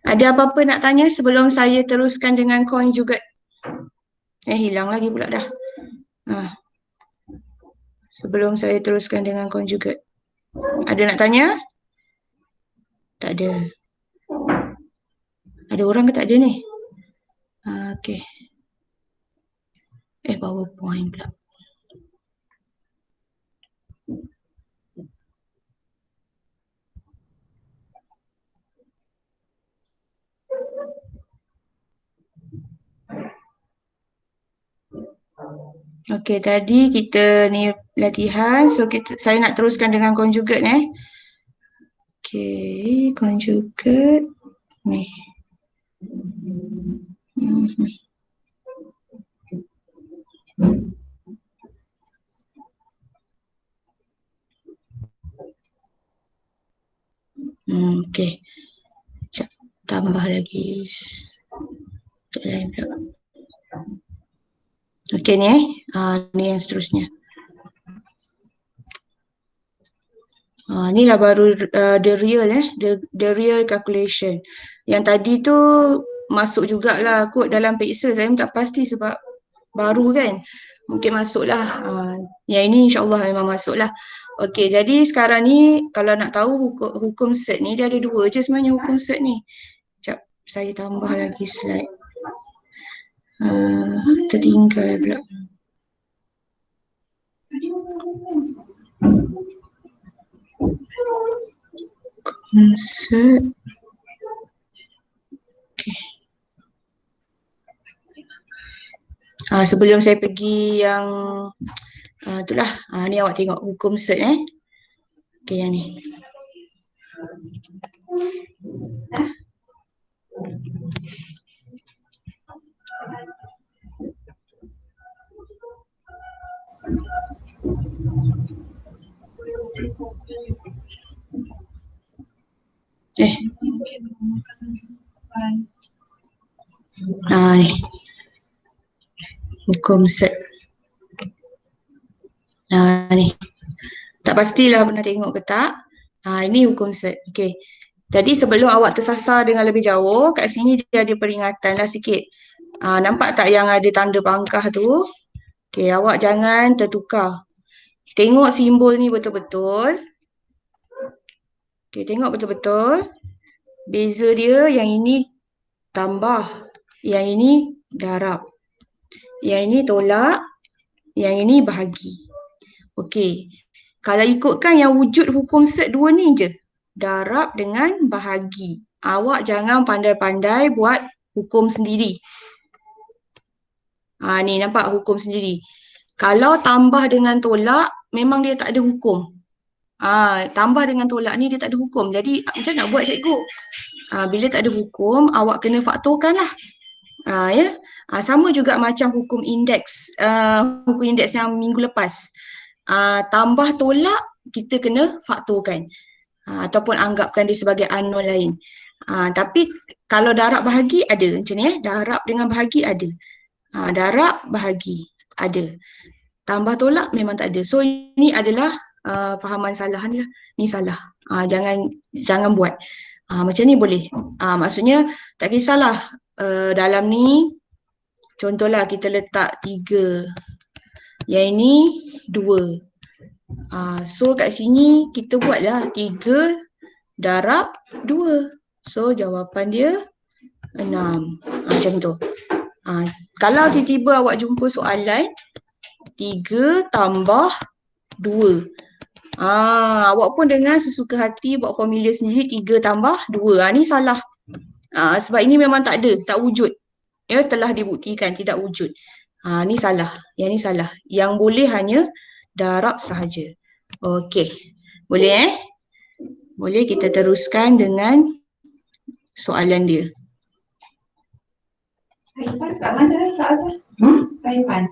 Ada apa-apa nak tanya sebelum saya teruskan dengan conjugate? Hilang lagi pula dah. Sebelum saya teruskan dengan conjugate. Ada nak tanya? Tak ada. Ada orang ke tak ada ni? Okey. PowerPoint pula. Okey, tadi kita ni latihan. So saya nak teruskan dengan conjugate Okey, conjugate ni. Okey. Tambah lagi. Lain pula. Okey ni ni yang seterusnya. Ni lah baru the real the real calculation. Yang tadi tu masuk jugalah kod dalam Excel. Saya tak pasti sebab baru kan. Mungkin masuklah. Yang ini insya-Allah memang masuklah. Okey, jadi sekarang ni kalau nak tahu hukum set ni dia ada dua je sebenarnya hukum set ni. Sekejap, saya tambah lagi slide. Tertinggal pula. Insert. Okay. Sebelum saya pergi yang itulah, ni awak tengok hukum cert Okay, yang ni. Ni hukum cert. Ni tak pastilah pernah tengok ke tak. Ini hukum cert. Okay. Jadi sebelum awak tersasar dengan lebih jauh, kat sini dia ada peringatan lah sikit. Nampak tak yang ada tanda pangkah tu? Okay, awak jangan tertukar. Tengok simbol ni betul-betul. Okay, tengok betul-betul. Beza dia, yang ini tambah, yang ini darab, yang ini tolak, yang ini bahagi. Okey. Kalau ikutkan yang wujud hukum cert dua ni je, darab dengan bahagi. Awak jangan pandai-pandai buat hukum sendiri. Ni nampak hukum sendiri. Kalau tambah dengan tolak, memang dia tak ada hukum. Tambah dengan tolak ni dia tak ada hukum. Jadi macam nak buat cikgu? Bila tak ada hukum, awak kena faktorkan lah. Ya. Sama juga macam hukum indeks. Hukum indeks yang minggu lepas. Tambah tolak, kita kena faktorkan. Ataupun anggapkan dia sebagai unknown lain. Tapi kalau darab bahagi ada macam ni. Darab dengan bahagi ada. Darab bahagi ada. Tambah tolak memang tak ada. So ini adalah fahaman salah ni lah. Ni salah. Jangan buat. Macam ni boleh. Maksudnya tak kisahlah dalam ni contohlah kita letak 3. Yang ini 2. So kat sini kita buatlah 3 darab 2. So jawapan dia 6. Macam tu. Kalau tiba-tiba awak jumpa soalan 3 tambah 2. Awak pun dengan sesuka hati buat formula sendiri 3 tambah 2. Ni salah. Sebab ini memang tak ada, tak wujud. Ya, telah dibuktikan tidak wujud. Ni salah. Yang ni salah. Yang boleh hanya darab sahaja. Okey. Boleh Boleh kita teruskan dengan soalan dia. Taipan kat mana Kak Azhar? Taipan.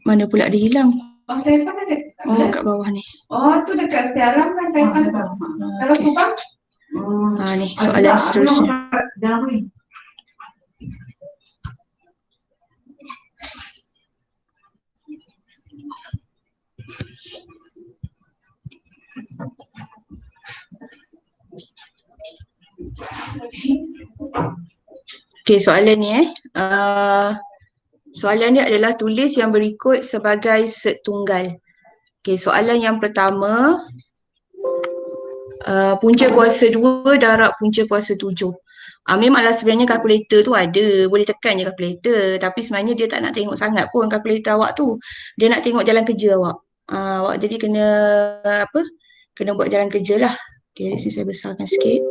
Mana pula dia hilang? Taipan ada kat mana? Kat bawah ni. Tu dekat Setialam kan Taipan. Kalau Subang? Ni soalan seterusnya. Okey, soalan ni soalan ni adalah tulis yang berikut sebagai set tunggal. Okey, soalan yang pertama, punca kuasa 2 darab punca kuasa 7. Memanglah sebenarnya kalkulator tu ada, boleh tekan je kalkulator, tapi sebenarnya dia tak nak tengok sangat pun kalkulator awak tu. Dia nak tengok jalan kerja awak. Awak jadi kena kena buat jalan kerja lah. Okey, di sini saya besarkan sikit.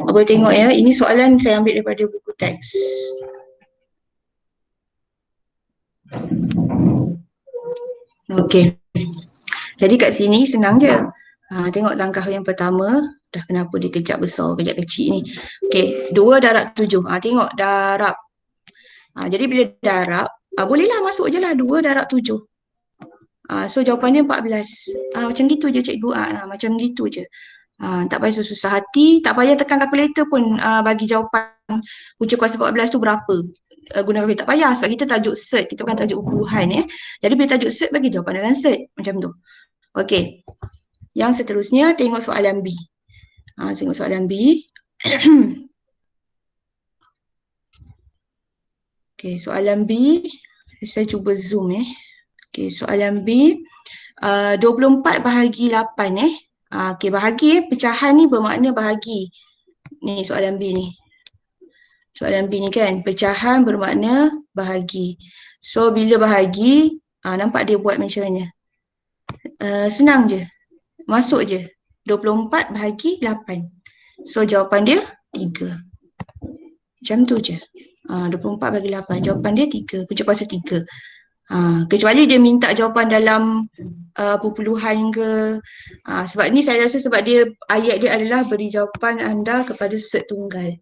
Boleh tengok ya, ini soalan saya ambil daripada buku teks. Okey. Jadi kat sini senang je. Tengok langkah yang pertama, dah kenapa dia kejap besar, kejap kecil ni. Okey, 2 darab 7. Tengok darab. Jadi bila darab, bolehlah masuk je lah 2 darab 7. So jawapannya 14. Macam gitu je cikgu. Macam gitu je. Tak payah susah hati, tak payah tekan kalkulator pun bagi jawapan punca kuasa 14 tu berapa. Guna kalkulator tak payah sebab kita tajuk cert, kita bukan tajuk perpuluhan ya. Jadi bila tajuk cert bagi jawapan dengan cert macam tu. Okey. Yang seterusnya tengok soalan B. Tengok soalan B. Okey, soalan B saya cuba zoom Okey, soalan B 24 bahagi 8 Okey, bahagi pecahan ni bermakna bahagi. Ni soalan B ni. Soalan B ni kan, pecahan bermakna bahagi. So bila bahagi, nampak dia buat macam mana? Senang je. Masuk je. 24 bahagi 8. So jawapan dia 3. Macam tu je. 24 bagi 8. Jawapan dia 3. Punca kuasa 3. Kecuali dia minta jawapan dalam perpuluhan ke. Sebab ni saya rasa sebab dia ayat dia adalah beri jawapan anda kepada set tunggal.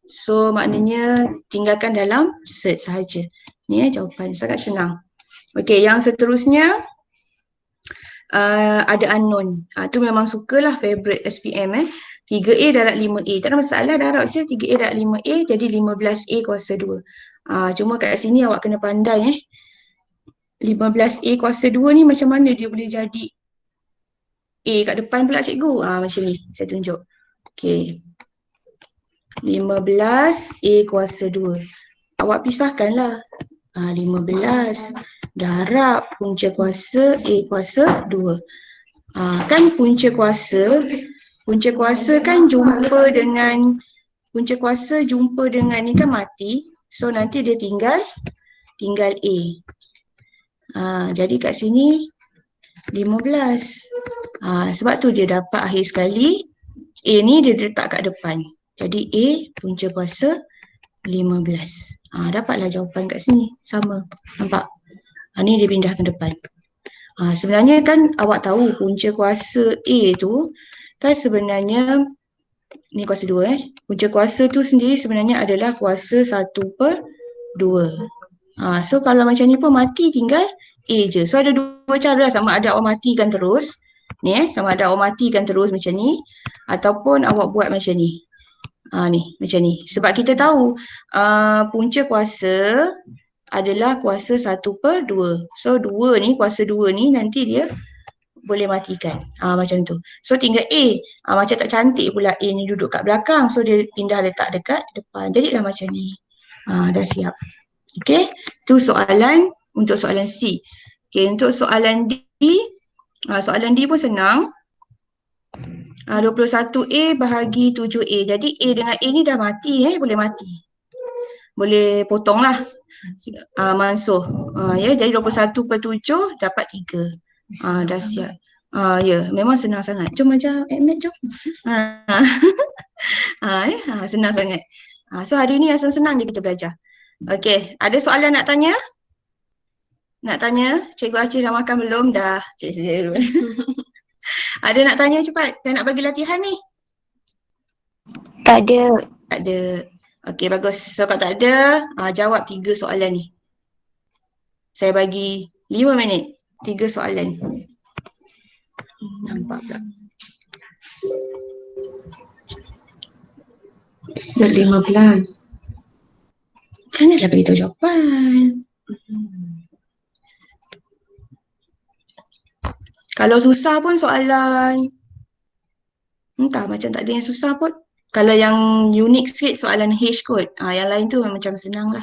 So maknanya tinggalkan dalam set sahaja. Ni jawapan sangat senang. Okey, yang seterusnya ada unknown. Tu memang sukalah favorite SPM 3A darab 5A. Tak ada masalah, darab je 3A darab 5A jadi 15A kuasa 2. Cuma kat sini awak kena pandai 15A kuasa 2 ni macam mana dia boleh jadi A kat depan pula cikgu? Macam ni saya tunjuk. Okey. 15A kuasa 2. Awak pisahkanlah. 15 darab punca kuasa A kuasa 2. Kan punca kuasa kan jumpa dengan ni kan mati. So nanti dia tinggal A. Jadi kat sini 15. Sebab tu dia dapat akhir sekali A ni dia letak kat depan. Jadi A punca kuasa 15. Dapatlah jawapan kat sini. Sama. Nampak? Ni dia pindah ke depan. Sebenarnya kan awak tahu punca kuasa A tu kan sebenarnya ni kuasa 2 Punca kuasa tu sendiri sebenarnya adalah kuasa 1/2. So kalau macam ni pun mati tinggal A je. So ada dua cara, sama ada awak matikan terus. Ni sama ada awak matikan terus macam ni ataupun awak buat macam ni. Ni macam ni. Sebab kita tahu punca kuasa adalah kuasa 1/2. So 2 ni, kuasa 2 ni nanti dia boleh matikan. Macam tu. So tinggal A. Macam tak cantik pula A ni duduk kat belakang. So dia pindah letak dekat depan. Jadilah macam ni. Dah siap. Okey. Tu soalan untuk soalan C. Okey, untuk soalan D. Soalan D pun senang. 21A bahagi 7A. Jadi A dengan A ni dah mati boleh mati. Boleh potong lah. Mansuh. Jadi 21/7 dapat 3. Dah siap. Memang senang sangat. Jom aja admit jom. Senang sangat. So hari ni asal senang je kita belajar. Okey, ada soalan nak tanya? Nak tanya? Cikgu Acih dah makan belum? Dah. Cik dulu. Ada nak tanya cepat? Saya nak bagi latihan ni. Tak ada. Tak ada. Okey, bagus. So kalau tak ada, jawab 3 soalan ni. Saya bagi 5 minit. 3 soalan. Nampak tak? 15. Macam mana dah beritahu jawapan? Kalau susah pun soalan. Entah macam tak ada yang susah pun. Kalau yang unik sikit soalan H kot. Yang lain tu macam senang lah.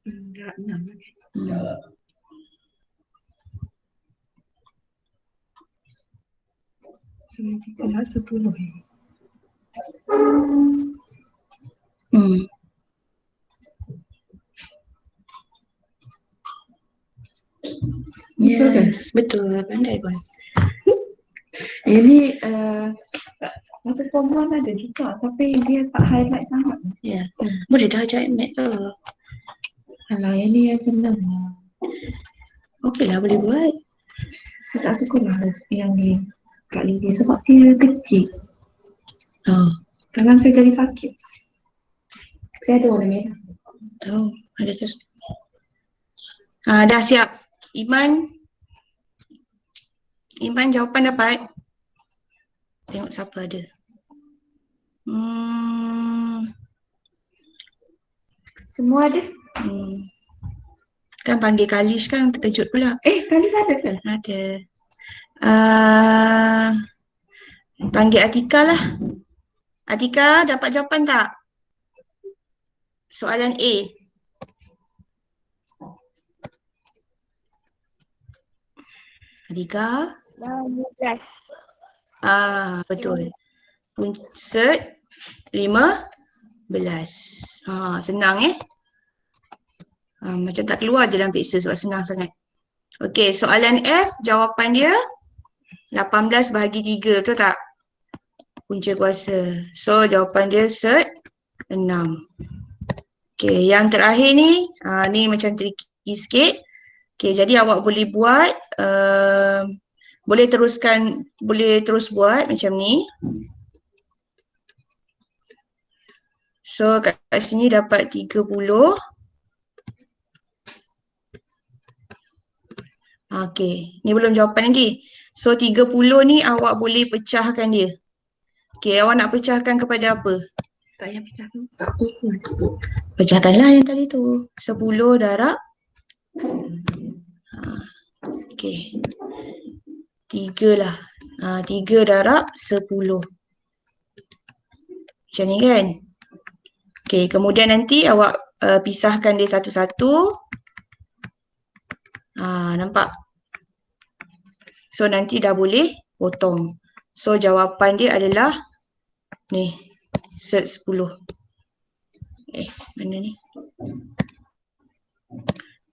Enggak, 6. Sebenarnya 10. Betul kan? Betul, pandai pun. Ini masa form 1 ada juga tapi dia tak highlight sangat. Ya, boleh dah ajar admit tu. Kalau yang ni yang senang. Okey lah, boleh buat. Saya tak suka lah yang ni Kak Lily sebab dia kecil. Kadang saya jadi sakit. Saya ada warna merah. Ada terus. Dah siap. Iman jawapan dapat. Tengok siapa ada. Semua ada. Kan panggil Kalish kan terkejut pula. Kali ada ke? Ada. Panggil Atika lah. Atika dapat jawapan tak? Soalan A. Adika? 16. Betul. Set 15. Senang macam tak keluar je dalam peksa sebab senang sangat. Okey, soalan F, jawapan dia 18 bahagi 3, betul tak? Punca kuasa. So, jawapan dia set 6. Okey, yang terakhir ni, ni macam tricky sikit. Okey, jadi awak boleh buat, boleh terus buat macam ni. So, kat sini dapat 30. Okey, ni belum jawapan lagi. So, 30 ni awak boleh pecahkan dia. Okey, awak nak pecahkan kepada apa? Tak payah pecah tu. Pecahkanlah yang tadi tu. 10 darab. Okey. 3 lah. 3 darab 10. Macam ni kan? Okey, kemudian nanti awak pisahkan dia satu-satu. Nampak? So, nanti dah boleh potong. So, jawapan dia adalah ni, set 10. Mana ni?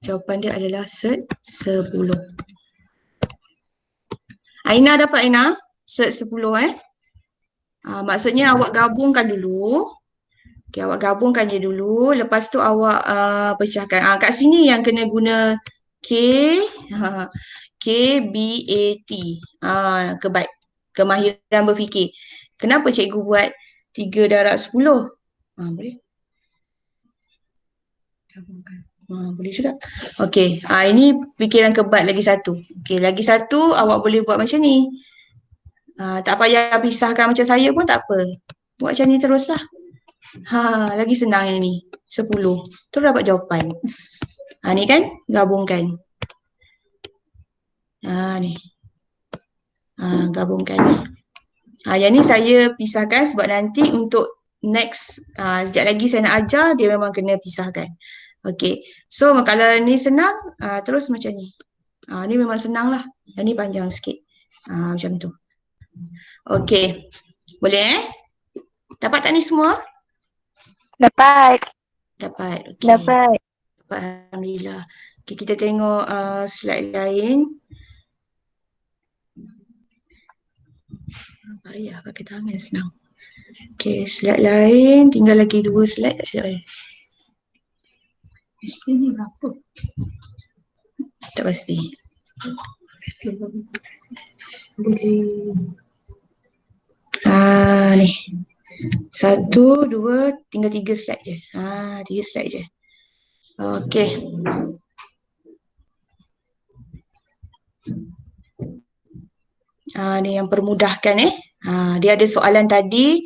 Jawapan dia adalah set 10. Aina dapat Aina? Set 10 maksudnya awak gabungkan dulu. Okay, awak gabungkan dia dulu. Lepas tu awak pecahkan. Kat sini yang kena guna K, KBAT. Kebat. Kemahiran berfikir. Kenapa cikgu buat 3 darab 10? Boleh? Boleh juga. Okey, ini fikiran kebat lagi satu. Okey, lagi satu awak boleh buat macam ni. Tak payah pisahkan macam saya pun tak apa. Buat macam ni teruslah. Lagi senang yang ni. 10. Terus dapat jawapan. Ni kan, gabungkan. Ni. Gabungkan ni. Yang ni saya pisahkan sebab nanti untuk next, sekejap lagi saya nak ajar, dia memang kena pisahkan. Okey. So, kalau ni senang, terus macam ni. Ni memang senang lah. Yang ni panjang sikit. Macam tu. Okey. Boleh Dapat tak ni semua? Dapat. Dapat. Okey. Dapat. Alhamdulillah. Okay, kita tengok slide lain. Payah pakai tangan senang. Okay, slide lain. Tinggal lagi 2 slide kat slide lain. Ini berapa? Tak pasti. Ni. 1, 2, tinggal 3 slide je. 3 slide je. Okay. Ni yang permudahkan dia ada soalan tadi,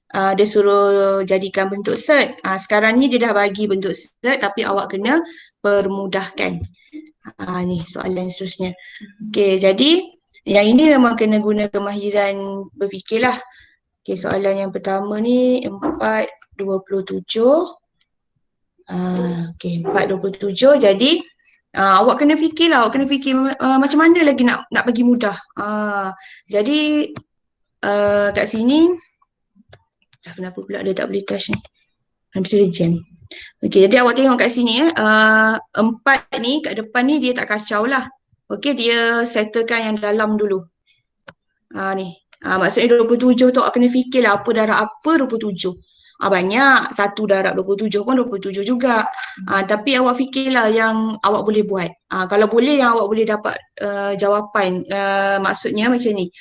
dia suruh jadikan bentuk set. Sekarang ni dia dah bagi bentuk set tapi awak kena permudahkan. Ni soalan seterusnya. Okey, jadi yang ini memang kena guna kemahiran berfikir lah. Okey, soalan yang pertama ni 4/27. Okey, 4/27. Jadi awak kena fikirlah, awak kena fikir macam mana lagi nak bagi mudah. Jadi kat sini kenapa pula dia tak boleh touch ni? Mesti dia jam. Okey, jadi awak tengok kat sini 4 ni kat depan ni dia tak kacau lah. Okey, dia settlekan yang dalam dulu. Ni. Maksudnya 27 tu awak kena fikirlah apa darab apa 27. Banyak, 1 darab 27 pun 27 juga. Tapi awak fikirlah yang awak boleh buat. Kalau boleh yang awak boleh dapat jawapan. Maksudnya macam ni.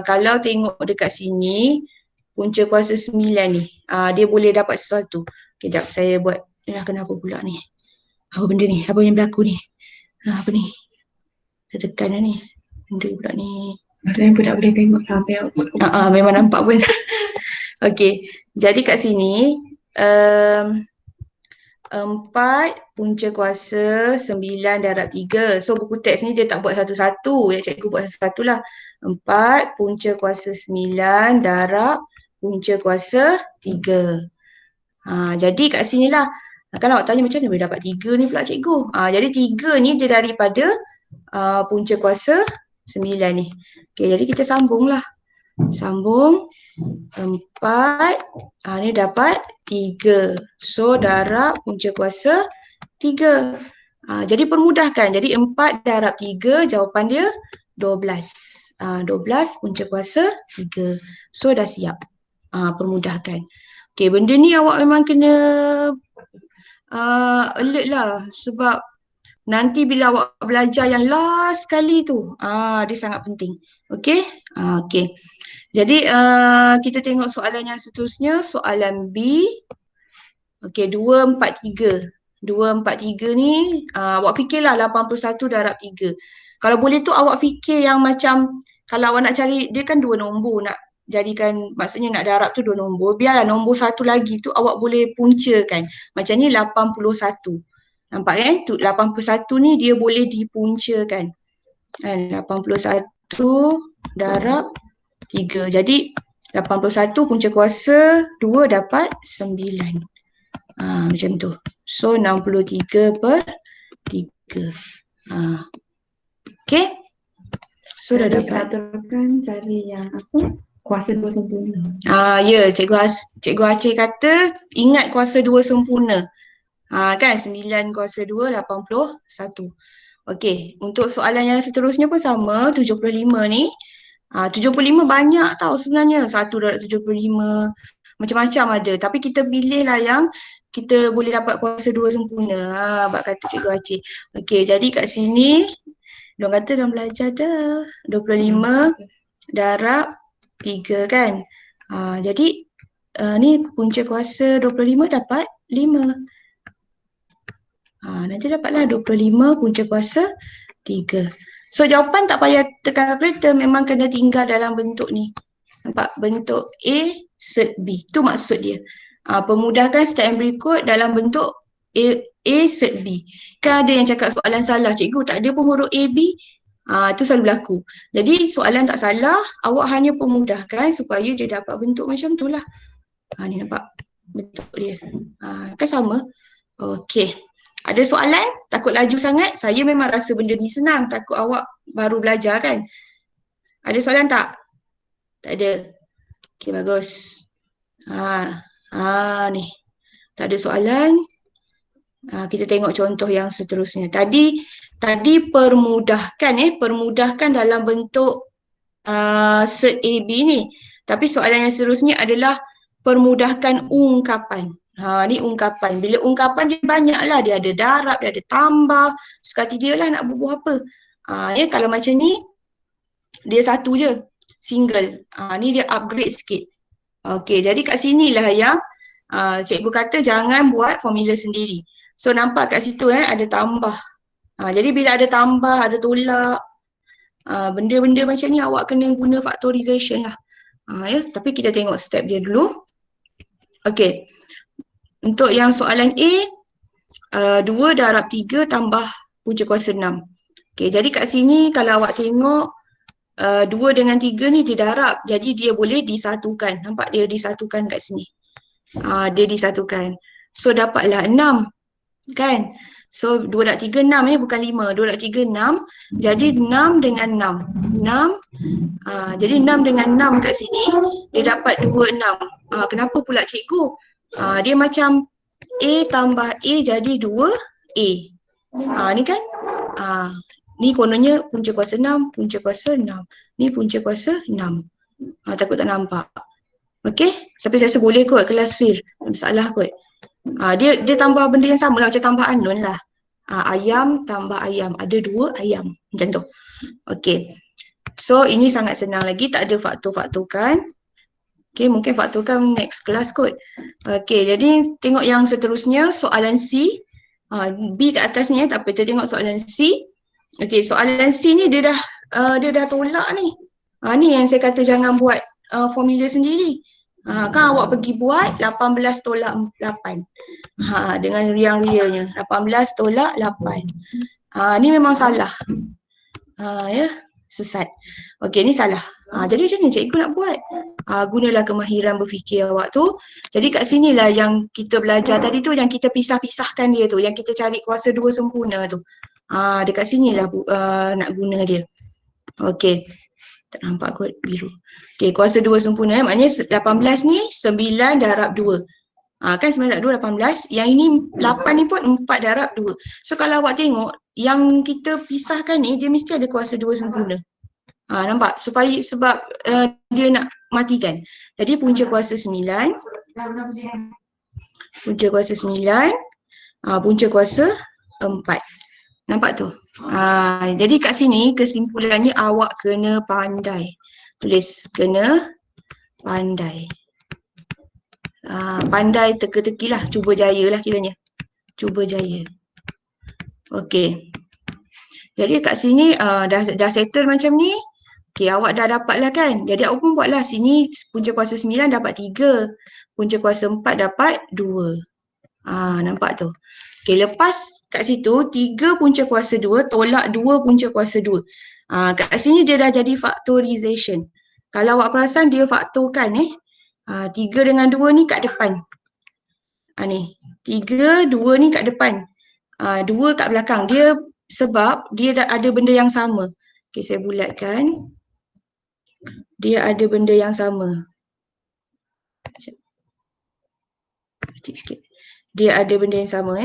Kalau tengok dekat sini, punca kuasa 9 ni. Dia boleh dapat sesuatu. Kejap, saya buat. Kenapa pula ni? Apa benda ni? Apa yang berlaku ni? Apa ni? Saya tekan ni. Benda pula ni. Maksudnya pun tak boleh tengok sampai memang nampak pun. Okey, jadi kat sini 4 punca kuasa 9 darab 3. So buku teks ni dia tak buat satu-satu. Ya cikgu buat satu-satu lah. 4 punca kuasa 9 darab punca kuasa 3. Jadi kat sinilah. Kan awak tanya macam mana boleh dapat 3 ni pula cikgu. Jadi 3 ni dia daripada punca kuasa 9 ni. Okey, jadi kita sambunglah. Sambung 4. Ni dapat 3. So darab punca kuasa 3. Jadi permudahkan. Jadi 4 darab 3 jawapan dia 12. 12 punca kuasa 3. So dah siap. Permudahkan. Okey, benda ni awak memang kena alert lah sebab nanti bila awak belajar yang last kali tu, dia sangat penting. Okey? Okey. Jadi kita tengok soalan yang seterusnya, soalan B. Okey, 2, 4, 3. 2, 4, 3 ni awak fikirlah 81 darab 3. Kalau boleh tu awak fikir yang macam kalau awak nak cari, dia kan 2 nombor nak jadikan, maksudnya nak darab tu 2 nombor. Biarlah nombor satu lagi tu awak boleh puncakan. Macam ni 81. Nampak kan? 81 ni dia boleh dipuncakan. Kan? 81 darab 3. Jadi 81 punca kuasa 2 dapat 9. Macam tu. So 63 per 3. Okay. So dah dapat. Aturkan cari yang apa? Kuasa 2 sempurna. Ya, Cikgu Aceh kata ingat kuasa 2 sempurna. Kan 9 kuasa 2 81. Okey, untuk soalan yang seterusnya pun sama, 75 ni. 75 banyak tau sebenarnya. 1 darab 75 macam-macam ada, tapi kita pilihlah yang kita boleh dapat kuasa 2 sempurna. Abang kata Cikgu Aceh. Okey, jadi kat sini diorang kata diorang belajar dah 25 darab 3 kan. Jadi ni punca kuasa 25 dapat 5. Nanti dapatlah 25 punca kuasa 3. So jawapan tak payah tekan kalkulator, memang kena tinggal dalam bentuk ni. Nampak? Bentuk A, set B. Tu maksud dia. Pemudahkan step yang berikut dalam bentuk A set B. Kan ada yang cakap soalan salah, cikgu tak ada pun huruf A, B. Tu selalu berlaku. Jadi soalan tak salah, awak hanya pemudahkan supaya dia dapat bentuk macam tu lah. Ni nampak bentuk dia. Kan sama? Okey. Ada soalan? Takut laju sangat? Saya memang rasa benda ni senang. Takut awak baru belajar kan? Ada soalan tak? Tak ada. Okey, bagus. Ni. Tak ada soalan. Kita tengok contoh yang seterusnya. Tadi permudahkan permudahkan dalam bentuk set A, B ni. Tapi soalan yang seterusnya adalah permudahkan ungkapan. Ni ungkapan. Bila ungkapan dia banyak lah. Dia ada darab, dia ada tambah. Suka hati dia lah nak bubuh apa. Kalau macam ni, dia satu je. Single. Ni dia upgrade sikit. Okey, jadi kat sinilah yang cikgu kata jangan buat formula sendiri. So nampak kat situ ada tambah. Jadi bila ada tambah, ada tolak, benda-benda macam ni awak kena guna factorization lah. Tapi kita tengok step dia dulu. Okey. Untuk yang soalan A, 2 darab 3 tambah punca kuasa 6. Okey, jadi kat sini kalau awak tengok 2 dengan 3 ni dia darab. Jadi dia boleh disatukan. Nampak dia disatukan kat sini. Dia disatukan. So dapatlah 6. Kan? So 2 darab 3 6 bukan 5. 2 darab 3 6. Jadi 6 dengan 6. 6. Jadi 6 dengan 6 kat sini dia dapat 2 6. Kenapa pula cikgu? Dia macam A tambah A jadi 2A. Ni kan? Ni kononnya punca kuasa 6, punca kuasa 6. Ni punca kuasa 6. Takut tak nampak. Okey? Siapa rasa boleh kot kelas Fir. Tak masalah kot. Dia tambah benda yang sama lah, macam tambah anon lah. Ayam tambah ayam. Ada 2 ayam. Macam tu. Okey. So ini sangat senang lagi. Tak ada faktor-faktorkan. Okey, mungkin faktorkan next class kot. Okey, jadi tengok yang seterusnya. Soalan C. B kat atas ni tak apa. Kita tengok soalan C. Okey, soalan C ni dia dah tolak ni. Ni yang saya kata jangan buat formula sendiri. Kan awak pergi buat 18 tolak 8. Dengan riang-rianya. 18 tolak 8. Ni memang salah. Sesat. Okey, ni salah. Jadi macam ni cikgu nak buat? Gunalah kemahiran berfikir awak tu. Jadi kat sinilah yang kita belajar tadi tu, yang kita pisah-pisahkan dia tu, yang kita cari kuasa dua sempurna tu. Dekat sinilah nak guna dia. Okey. Tak nampak kot biru. Okey, kuasa dua sempurna maknanya 18 ni 9 darab 2. Kan 9 darab 2 18. Yang ini 8 ni pun 4 darab 2. So kalau awak tengok yang kita pisahkan ni dia mesti ada kuasa dua sempurna. Nampak? Sebab dia nak matikan. Jadi punca kuasa 9. Punca kuasa 9. Punca kuasa 4. Nampak tu? Jadi kat sini kesimpulannya awak kena pandai. Tulis kena pandai. Pandai teka-teki lah. Cuba jaya lah kiranya. Cuba jaya. Okey. Jadi kat sini dah settle macam ni. Okey, awak dah dapat lah kan. Jadi awak pun buatlah. Sini punca kuasa 9 dapat 3. Punca kuasa 4 dapat 2. Nampak tu? Okey, lepas kat situ 3 punca kuasa 2 tolak 2 punca kuasa 2. Kat sini dia dah jadi factorization. Kalau awak perasan dia faktorkan 3 dengan 2 ni kat depan. Ni 3, 2 ni kat depan. 2 kat belakang. Dia sebab dia dah ada benda yang sama. Okey, saya bulatkan. Dia ada benda yang sama. Kecil sikit. Dia ada benda yang sama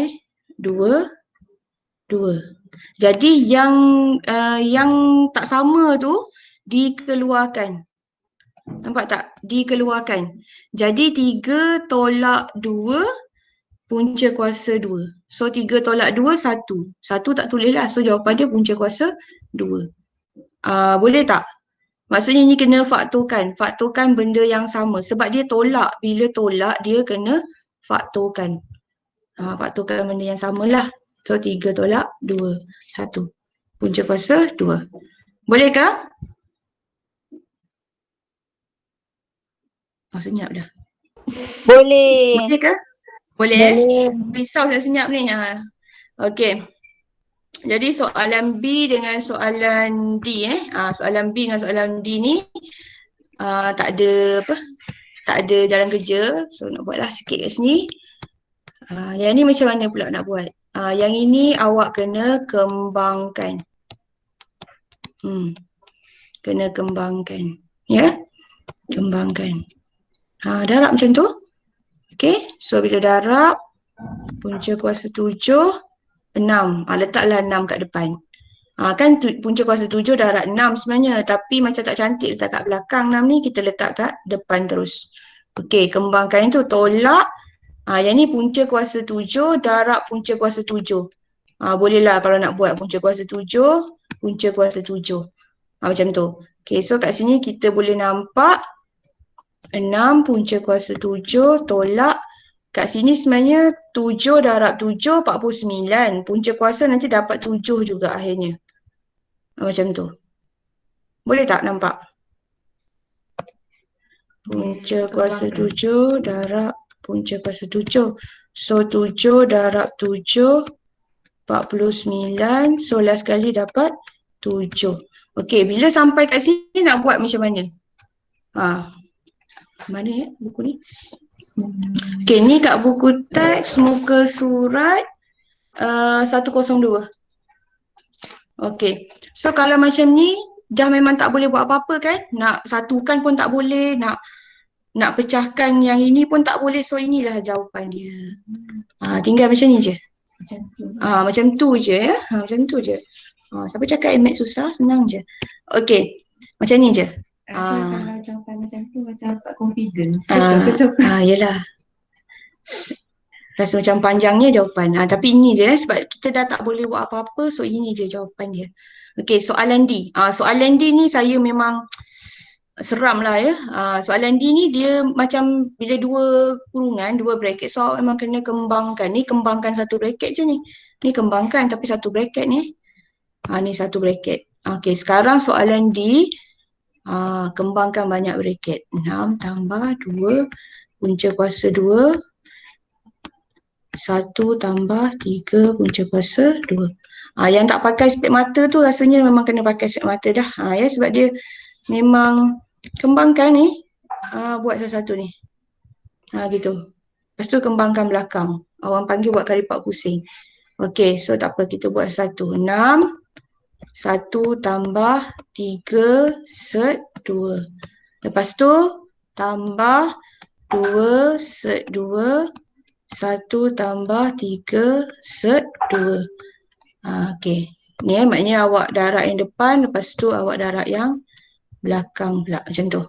2, 2. Jadi yang tak sama tu dikeluarkan. Nampak tak? Dikeluarkan. Jadi 3 tolak 2 punca kuasa 2. So 3 tolak 2 1. 1 tak tulis lah. So jawapan dia punca kuasa 2. Boleh tak? Maksudnya ni kena faktorkan. Faktorkan benda yang sama. Sebab dia tolak. Bila tolak dia kena faktorkan. Faktorkan benda yang sama lah. So 3 tolak 2. 1. Punca kuasa 2. Boleh ke? Senyap dah. Boleh. Boleh ke? Boleh? Boleh. Risau saya senyap ni. Okey. Jadi soalan B dengan soalan D soalan B dengan soalan D ni tak ada tak ada jalan kerja. So nak buatlah sikit kat sini. Yang ni macam mana pula nak buat? Yang ini awak kena kembangkan. Kena kembangkan. Ya? Kembangkan. Darab macam tu. Okey. So bila darab punca kuasa 7 6. Letaklah 6 kat depan. Kan punca kuasa 7 darab 6 sebenarnya. Tapi macam tak cantik letak kat belakang 6 ni. Kita letak kat depan terus. Okey, kembangkan itu. Tolak. Yang ni punca kuasa 7 darab punca kuasa 7. Bolehlah kalau nak buat punca kuasa 7. Punca kuasa 7. Macam tu. Okey, so kat sini kita boleh nampak 6 punca kuasa 7 tolak. Kat sini sebenarnya 7 darab 7 49. Punca kuasa nanti dapat 7 juga akhirnya. Macam tu. Boleh tak nampak? Punca kuasa 7 darab punca kuasa 7. So 7 darab 7 49. So last kali dapat 7. Okey, bila sampai kat sini nak buat macam mana? Mana buku ni? Okey, ni kat buku teks muka surat 102. Okey. So kalau macam ni dah memang tak boleh buat apa-apa kan? Nak satukan pun tak boleh, nak pecahkan yang ini pun tak boleh. So inilah jawapan dia. Tinggal macam ni je. Macam tu. Macam tu je ya. Macam tu je. Siapa cakap MX susah? Senang je. Okey. Macam ni je. Rasa kalau jawapan macam tu macam tak confident. Yelah. Rasa macam panjangnya jawapan. Tapi ini je sebab kita dah tak boleh buat apa-apa. So ini je jawapan dia. Okey, soalan D. Soalan D ni saya memang seram lah ya. Soalan D ni dia macam bila dua kurungan, dua bracket. So memang kena kembangkan. Ni kembangkan satu bracket je ni. Ni kembangkan tapi satu bracket ni. Ni satu bracket. Okey, sekarang soalan D. Kembangkan banyak bracket. 6 tambah 2 punca kuasa 2. 1 tambah 3 punca kuasa 2. Yang tak pakai spek mata tu rasanya memang kena pakai spek mata dah. Ya, sebab dia memang kembangkan ni. Buat satu-satu ni. Gitu. Lepas tu kembangkan belakang. Orang panggil buat karipat pusing. Okey, so tak apa, kita buat satu. 6, 1 tambah 3 set 2. Lepas tu tambah 2 set 2. 1 tambah 3 set 2. Okey. Ni maknanya awak darab yang depan, lepas tu awak darab yang belakang pula. Macam tu.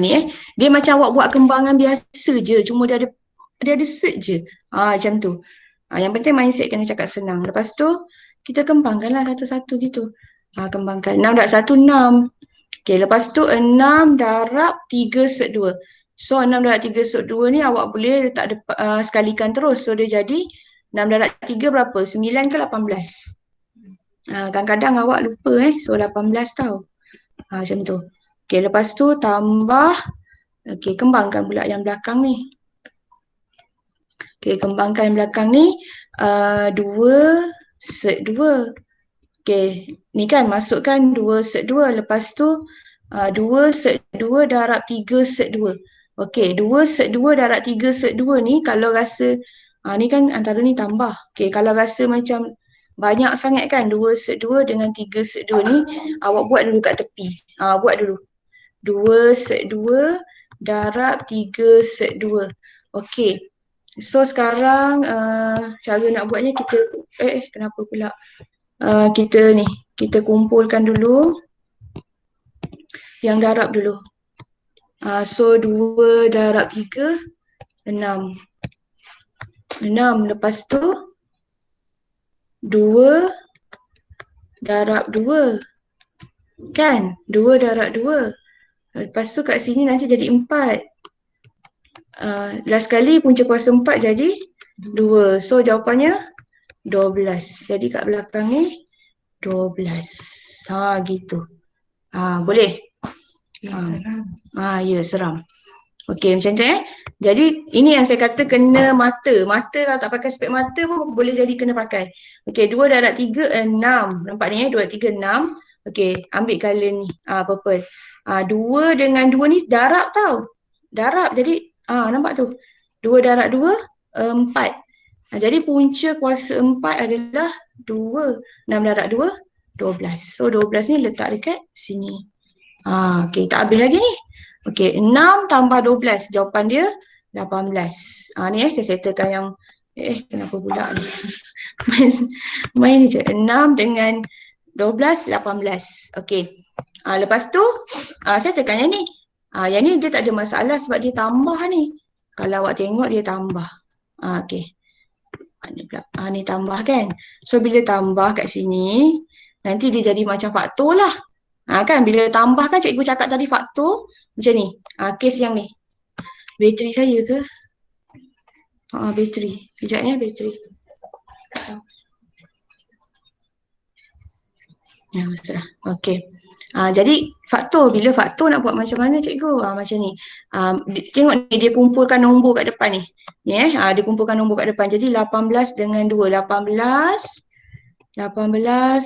Ni dia macam awak buat kembangan biasa je. Cuma dia ada set je. Macam tu. Yang penting mindset kena cakap senang. Lepas tu kita kembangkanlah satu-satu gitu. Kembangkan. 6 darab 1, 6. Okey, lepas tu 6 darab 3 set 2. So 6 darab 3 set 2 ni awak boleh letak sekalikan terus. So dia jadi 6 darab 3 berapa? 9 ke 18? Kadang-kadang awak lupa So 18 tau. Macam tu. Okey, lepas tu tambah. Okey, kembangkan pula yang belakang ni. Okey, kembangkan yang belakang ni 2 set 2. Okey, ni kan masukkan 2 set 2. Lepas tu 2 set 2 darab 3 set 2. Okey, 2 set 2 darab 3 set 2 ni kalau rasa ni kan antara ni tambah. Okey, kalau rasa macam banyak sangat kan 2 set 2 dengan 3 set 2 ni, awak buat dulu kat tepi. Buat dulu. 2 set 2 darab 3 set 2. Okey. So sekarang cara nak buatnya kita kenapa pula? Kita kumpulkan dulu yang darab dulu. So 2 darab 3 6. 6 lepas tu 2 darab 2. Kan? 2 darab 2. Lepas tu kat sini nanti jadi 4. Last kali punca kuasa 4 jadi 2. So jawapannya 12. Jadi kat belakang ni 12. Gitu. Boleh? Ya, seram. Okey, macam tu Jadi ini yang saya kata kena mata. Mata kalau tak pakai spek mata pun boleh jadi kena pakai. Okey, 2 darab 3 6. Nampak ni 2 darab 3 6. Okey, ambil colour ni. Purple. 2 dengan 2 ni darab tau. Darab. Jadi nampak tu. 2 darab 2 4. Jadi punca kuasa 4 adalah 2. 6 darab 2 12. So 12 ni letak dekat sini. Okey, tak habis lagi ni. Okey, 6 tambah 12. Jawapan dia 18. Ni saya settlekan yang kenapa pula ni? main je. 6 dengan 12 18. Okey. Lepas tu saya tekan yang ni. Yang ni dia tak ada masalah sebab dia tambah ni. Kalau awak tengok dia tambah. Okey. Ni pula. Ni tambah kan. So bila tambah kat sini, nanti dia jadi macam faktor lah. Kan bila tambah kan cikgu cakap tadi faktor macam ni. Kes yang ni. Bateri saya ke? Bateri. Sekejap bateri. Sudah. Okey. Jadi faktor, bila faktor nak buat macam mana cikgu? Macam ni. Tengok ni dia kumpulkan nombor kat depan ni. Ni dia kumpulkan nombor kat depan. Jadi 18 dengan 2. 18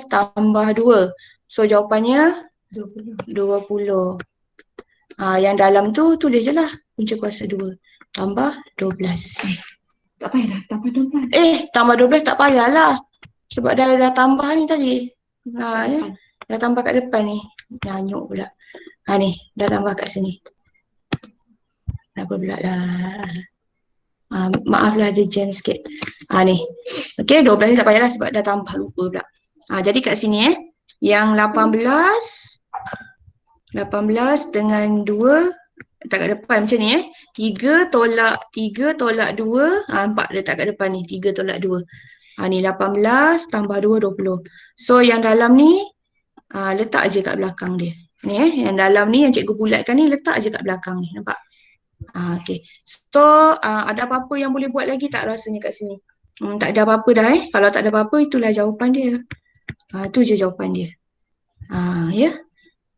tambah 2. So jawapannya 20. Yang dalam tu tulis je lah. Punca kuasa 2 tambah 12. Tak payah dah, tambah 12. Tambah 12 tak payahlah. Sebab dah tambah ni tadi. Dah tambah kat depan ni. Nyanyuk pula. Ni, dah tambah kat sini. Kenapa pula dah. Maaflah ada jam sikit. Ni. Okey, 12 ni tak payahlah sebab dah tambah, lupa pula. Jadi kat sini yang 18 dengan 2 letak kat depan macam ni 3 tolak 2 4 letak kat depan ni 3 tolak 2. Ni 18 tambah 2 20. So yang dalam ni letak je kat belakang dia. Ni yang dalam ni yang cikgu bulatkan ni letak je kat belakang ni. Nampak? Okey. So ada apa-apa yang boleh buat lagi tak rasanya kat sini? Tak ada apa-apa dah Kalau tak ada apa-apa itulah jawapan dia. Tu je jawapan dia. Ya.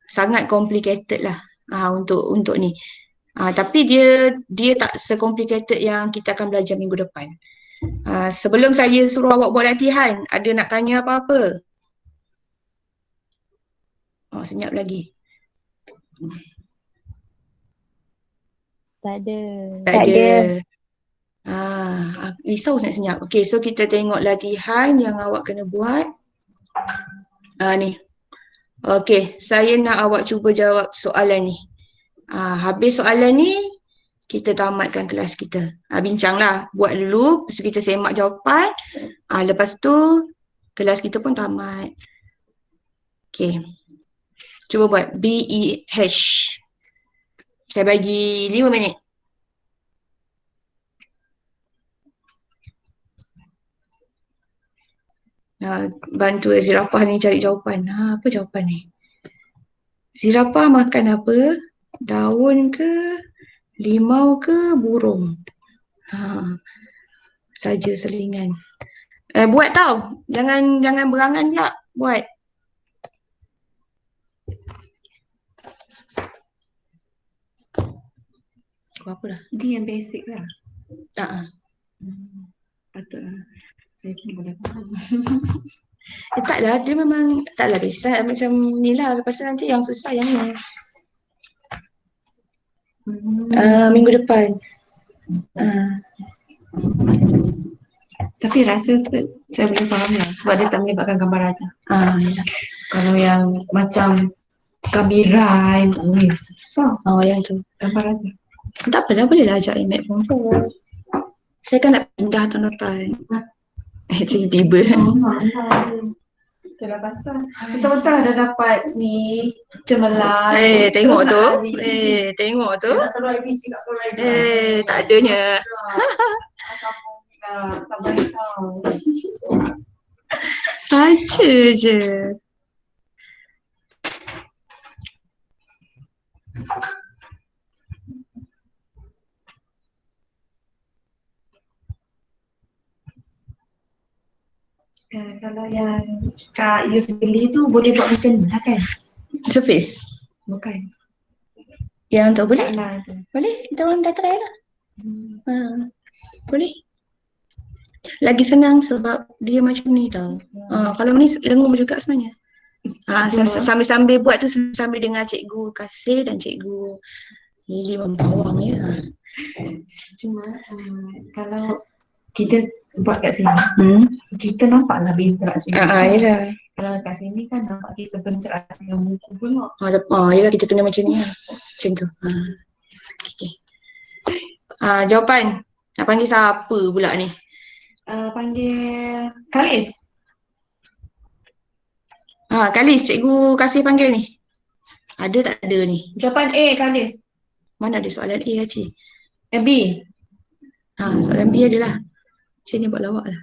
Sangat complicated lah untuk ni. Tapi dia tak se-complicated yang kita akan belajar minggu depan. Sebelum saya suruh awak buat latihan, ada nak tanya apa-apa? Senyap lagi. Tak ada. Tak ada. Risau sangat senyap. Okey, so kita tengok latihan yang awak kena buat. Ni. Okey, saya nak awak cuba jawab soalan ni. Habis soalan ni, kita tamatkan kelas kita. Bincanglah. Buat dulu, lepas tu kita semak jawapan. Lepas tu, kelas kita pun tamat. Okey. Cuba buat BEH. Saya bagi 5 minit. Bantu Zirafah ni cari jawapan. Apa jawapan ni? Zirafah makan apa? Daun ke? Limau ke? Burung? Saja selingan. Buat tau. Jangan berangan pula. Buat. Apa dah? Dia yang basic lah. Patutlah. Saya pun boleh faham. Taklah, dia memang taklah bisa macam ni lah. Lepas tu nanti yang susah yang ni. Minggu depan. Tapi rasa saya boleh faham lah. Sebab dia tak melibatkan gambar raja. Ya. Kalau yang macam kami rhyme, susah. Yang tu. Gambar raja. Tak apalah, bolehlah ajak Imat form 4. Saya kan nak pindah tahun depan. Tiba-tiba. Dah pasal. Betul-betul ada dapat ni cemerlang. Tengok Terus tu. nak lari. Tengok tu. Dah taruh ABC kat sekolah ni. Tak adanya. Sambung nak tak baik tau. Saja je. Kalau yang Kak Yus beli tu boleh buat macam ni lah kan? Surface. Bukan. Yang tu boleh? Tanah tu. Boleh. Kita orang dah try lah. Boleh. Lagi senang sebab dia macam ni tau. Kalau ni lengur juga sebenarnya. Sambil-sambil buat tu sambil dengar cikgu Kasih dan cikgu Lily membawang ya. Cuma kalau kita buat kat sini, kita nampaklah berinteraksi. Yelah. Kalau kat sini kan nampak kita berinteraksi dengan muka pula. Yelah, kita kena macam ni lah. Macam tu. Okay. Jawapan. Nak panggil siapa pula ni? Panggil Kalis. Kalis, cikgu Kasih panggil ni. Ada tak ada ni? Jawapan A, Kalis. Mana ada soalan A, Cik? B. Soalan B adalah. Cik ni buat lawak lah.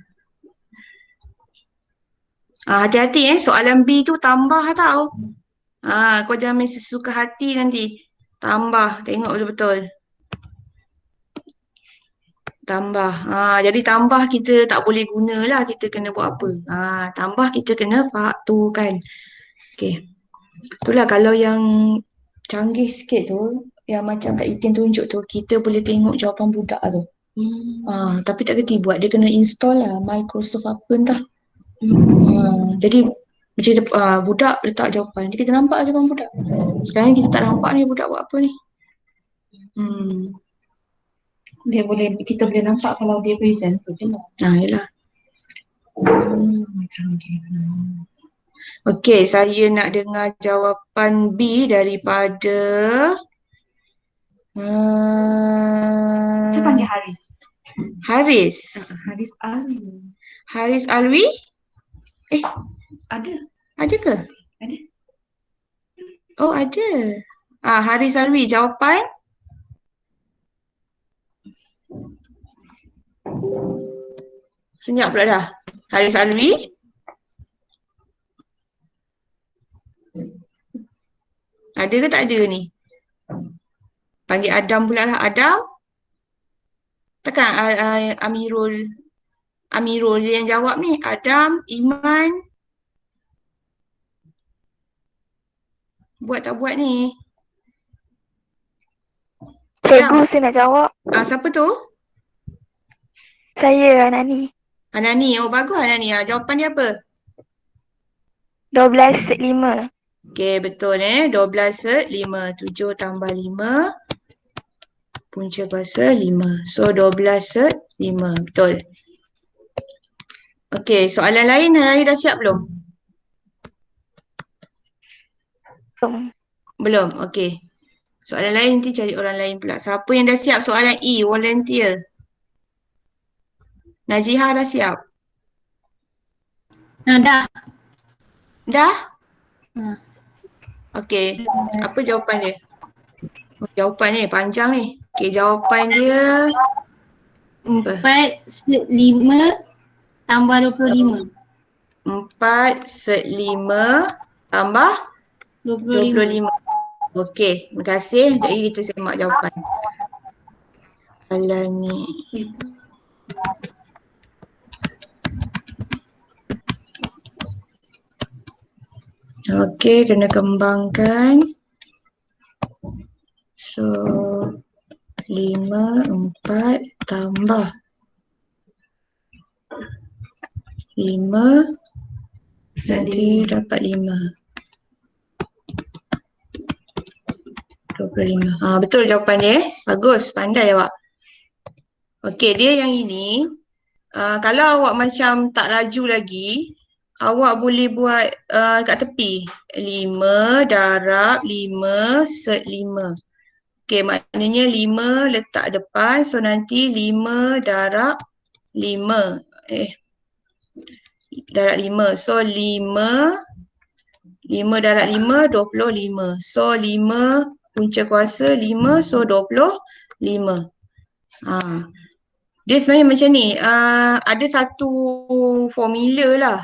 Hati-hati soalan B tu tambah tau. Kau jangan main sesuka hati nanti. Tambah, tengok betul-betul. Tambah. Jadi tambah kita tak boleh gunalah, kita kena buat apa? Tambah kita kena fakturkan. Okey. Itulah kalau yang canggih sikit tu, yang macam Kak Itin tunjuk tu, kita boleh tengok jawapan budak tu. Tapi tak kerti buat, dia kena install lah Microsoft apa entah. Jadi macam budak letak jawapan, jadi kita nampak jawapan budak. Sekarang kita tak nampak ni budak buat apa ni. Kita boleh nampak kalau dia present tu je lah. Yelah. Okey, saya nak dengar jawapan B daripada Saya panggil Haris. Haris. Haris Alwi. Haris Alwi? Ada. Ada ke? Ada. Oh, ada. Haris Alwi, jawapan? Senyap pula dah. Haris Alwi? Ada ke tak ada ni? Panggil Adam pula lah. Adam? Takkan Amirul dia yang jawab ni. Adam, Iman. Buat tak buat ni? Cikgu, saya nak jawab. Siapa tu? Saya, Anani. Anani. Oh, bagus Anani. Jawapan dia apa? 12/5. Okey, betul 12 set 5. 7 tambah 5. Punca kuasa 5. So 12 set 5. Betul. Okey, soalan lain Nari dah siap belum? Belum. Okey. Soalan lain nanti cari orang lain pula. Siapa yang dah siap soalan E? Volunteer. Najihah dah siap? Dah. Dah? Hmm. Okey. Apa jawapan dia? Oh, jawapan ni panjang ni. Okey, jawapan dia 4 set 5 tambah 25. 4 set 5 tambah 25. 25. Okey, terima kasih. Jadi kita semak jawapan. Soalan ni. Okey, kena kembangkan. So, 5, 4 tambah 5. Nanti dapat 5. 25. Betul jawapan dia. Bagus, pandai awak. Okey, dia yang ini. Kalau awak macam tak laju lagi, awak boleh buat kat tepi. 5 darab 5 set 5. Okey, maknanya 5 letak depan. So nanti 5 darab 5. Darab 5. So 5 darab 5, 25. So 5 punca kuasa 5, so 25. Dia sebenarnya macam ni, ada satu formula lah.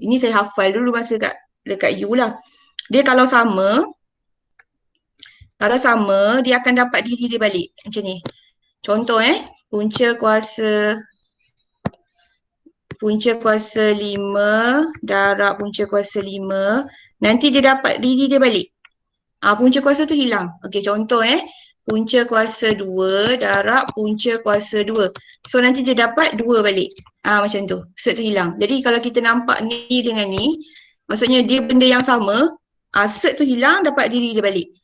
Ini saya hafal dulu masa dekat U lah. Dia kalau sama, dia akan dapat diri dia balik. Macam ni. Contoh punca kuasa 5 darab punca kuasa 5. Nanti dia dapat diri dia balik. Punca kuasa tu hilang. Okey, contoh punca kuasa 2 darab punca kuasa 2. So nanti dia dapat 2 balik. Macam tu. Set tu hilang. Jadi kalau kita nampak ni dengan ni, maksudnya dia benda yang sama, set tu hilang, dapat diri dia balik.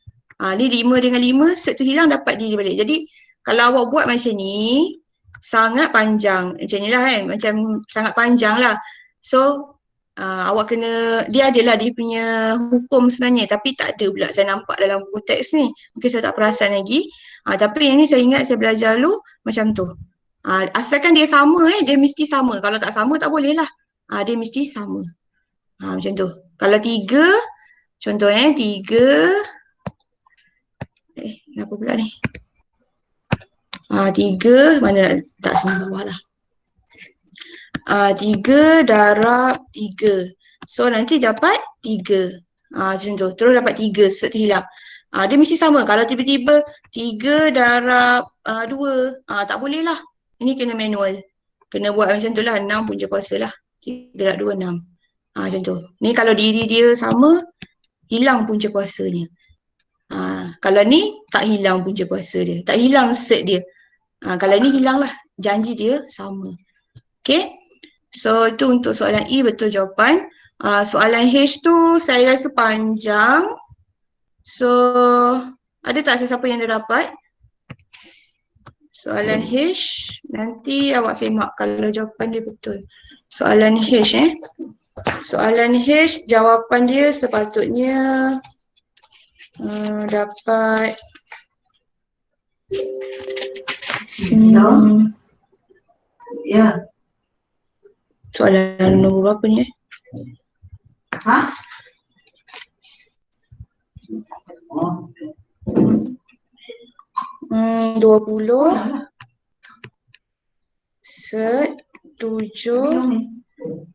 Ni 5 dengan 5, set tu hilang, dapat diri dia balik. Jadi kalau awak buat macam ni, sangat panjang. Macam ni lah kan. Macam sangat panjang lah. So awak kena, dia adalah dia punya hukum sebenarnya, tapi tak ada pula saya nampak dalam buku teks ni. Mungkin saya tak perasan lagi. Tapi yang ni saya ingat saya belajar dulu macam tu. Asalkan dia sama dia mesti sama. Kalau tak sama tak boleh lah. Dia mesti sama. Macam tu. Kalau 3, contoh 3. Kenapa pula ni? 3, mana nak tak sini bawah lah. 3 darab 3. So nanti dapat 3. Macam tu. Terus dapat 3 set hilang. Dia mesti sama. Kalau tiba-tiba 3 darab 2. Tak boleh lah. Ini kena manual. Kena buat macam tu lah. 6 punca kuasa lah. 3 darab 2, 6. Macam tu. Ni kalau diri dia sama, hilang punca kuasanya. Kalau ni tak hilang punca kuasa dia. Tak hilang set dia. Kalau ni hilang lah. Janji dia sama. Okay. So itu untuk soalan E, betul jawapan. Soalan H tu saya rasa panjang. So ada tak sesiapa yang dah dapat? Soalan H, nanti awak semak kalau jawapan dia betul. Soalan H Soalan H, jawapan dia sepatutnya dapat soalan nombor berapa ni 20 set 7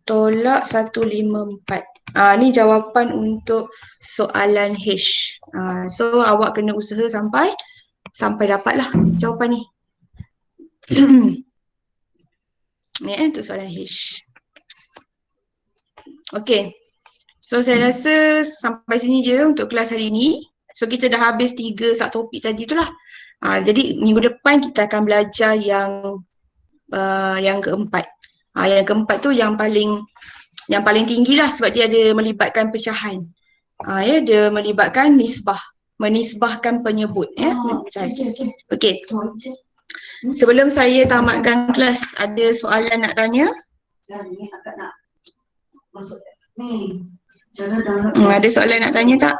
tolak 154. Ni jawapan untuk soalan H. So awak kena usaha sampai dapatlah jawapan ni. Ni untuk soalan H. Okey. So saya rasa sampai sini je untuk kelas hari ni. So kita dah habis 3 subtopik tadi tu lah. Jadi minggu depan kita akan belajar yang keempat. Yang keempat tu yang paling tinggi lah sebab dia ada melibatkan pecahan. Ya, dia melibatkan nisbah, menisbahkan penyebut ya. Okey. Sebelum saya tamatkan kelas, ada soalan nak tanya? Ada soalan nak tanya tak?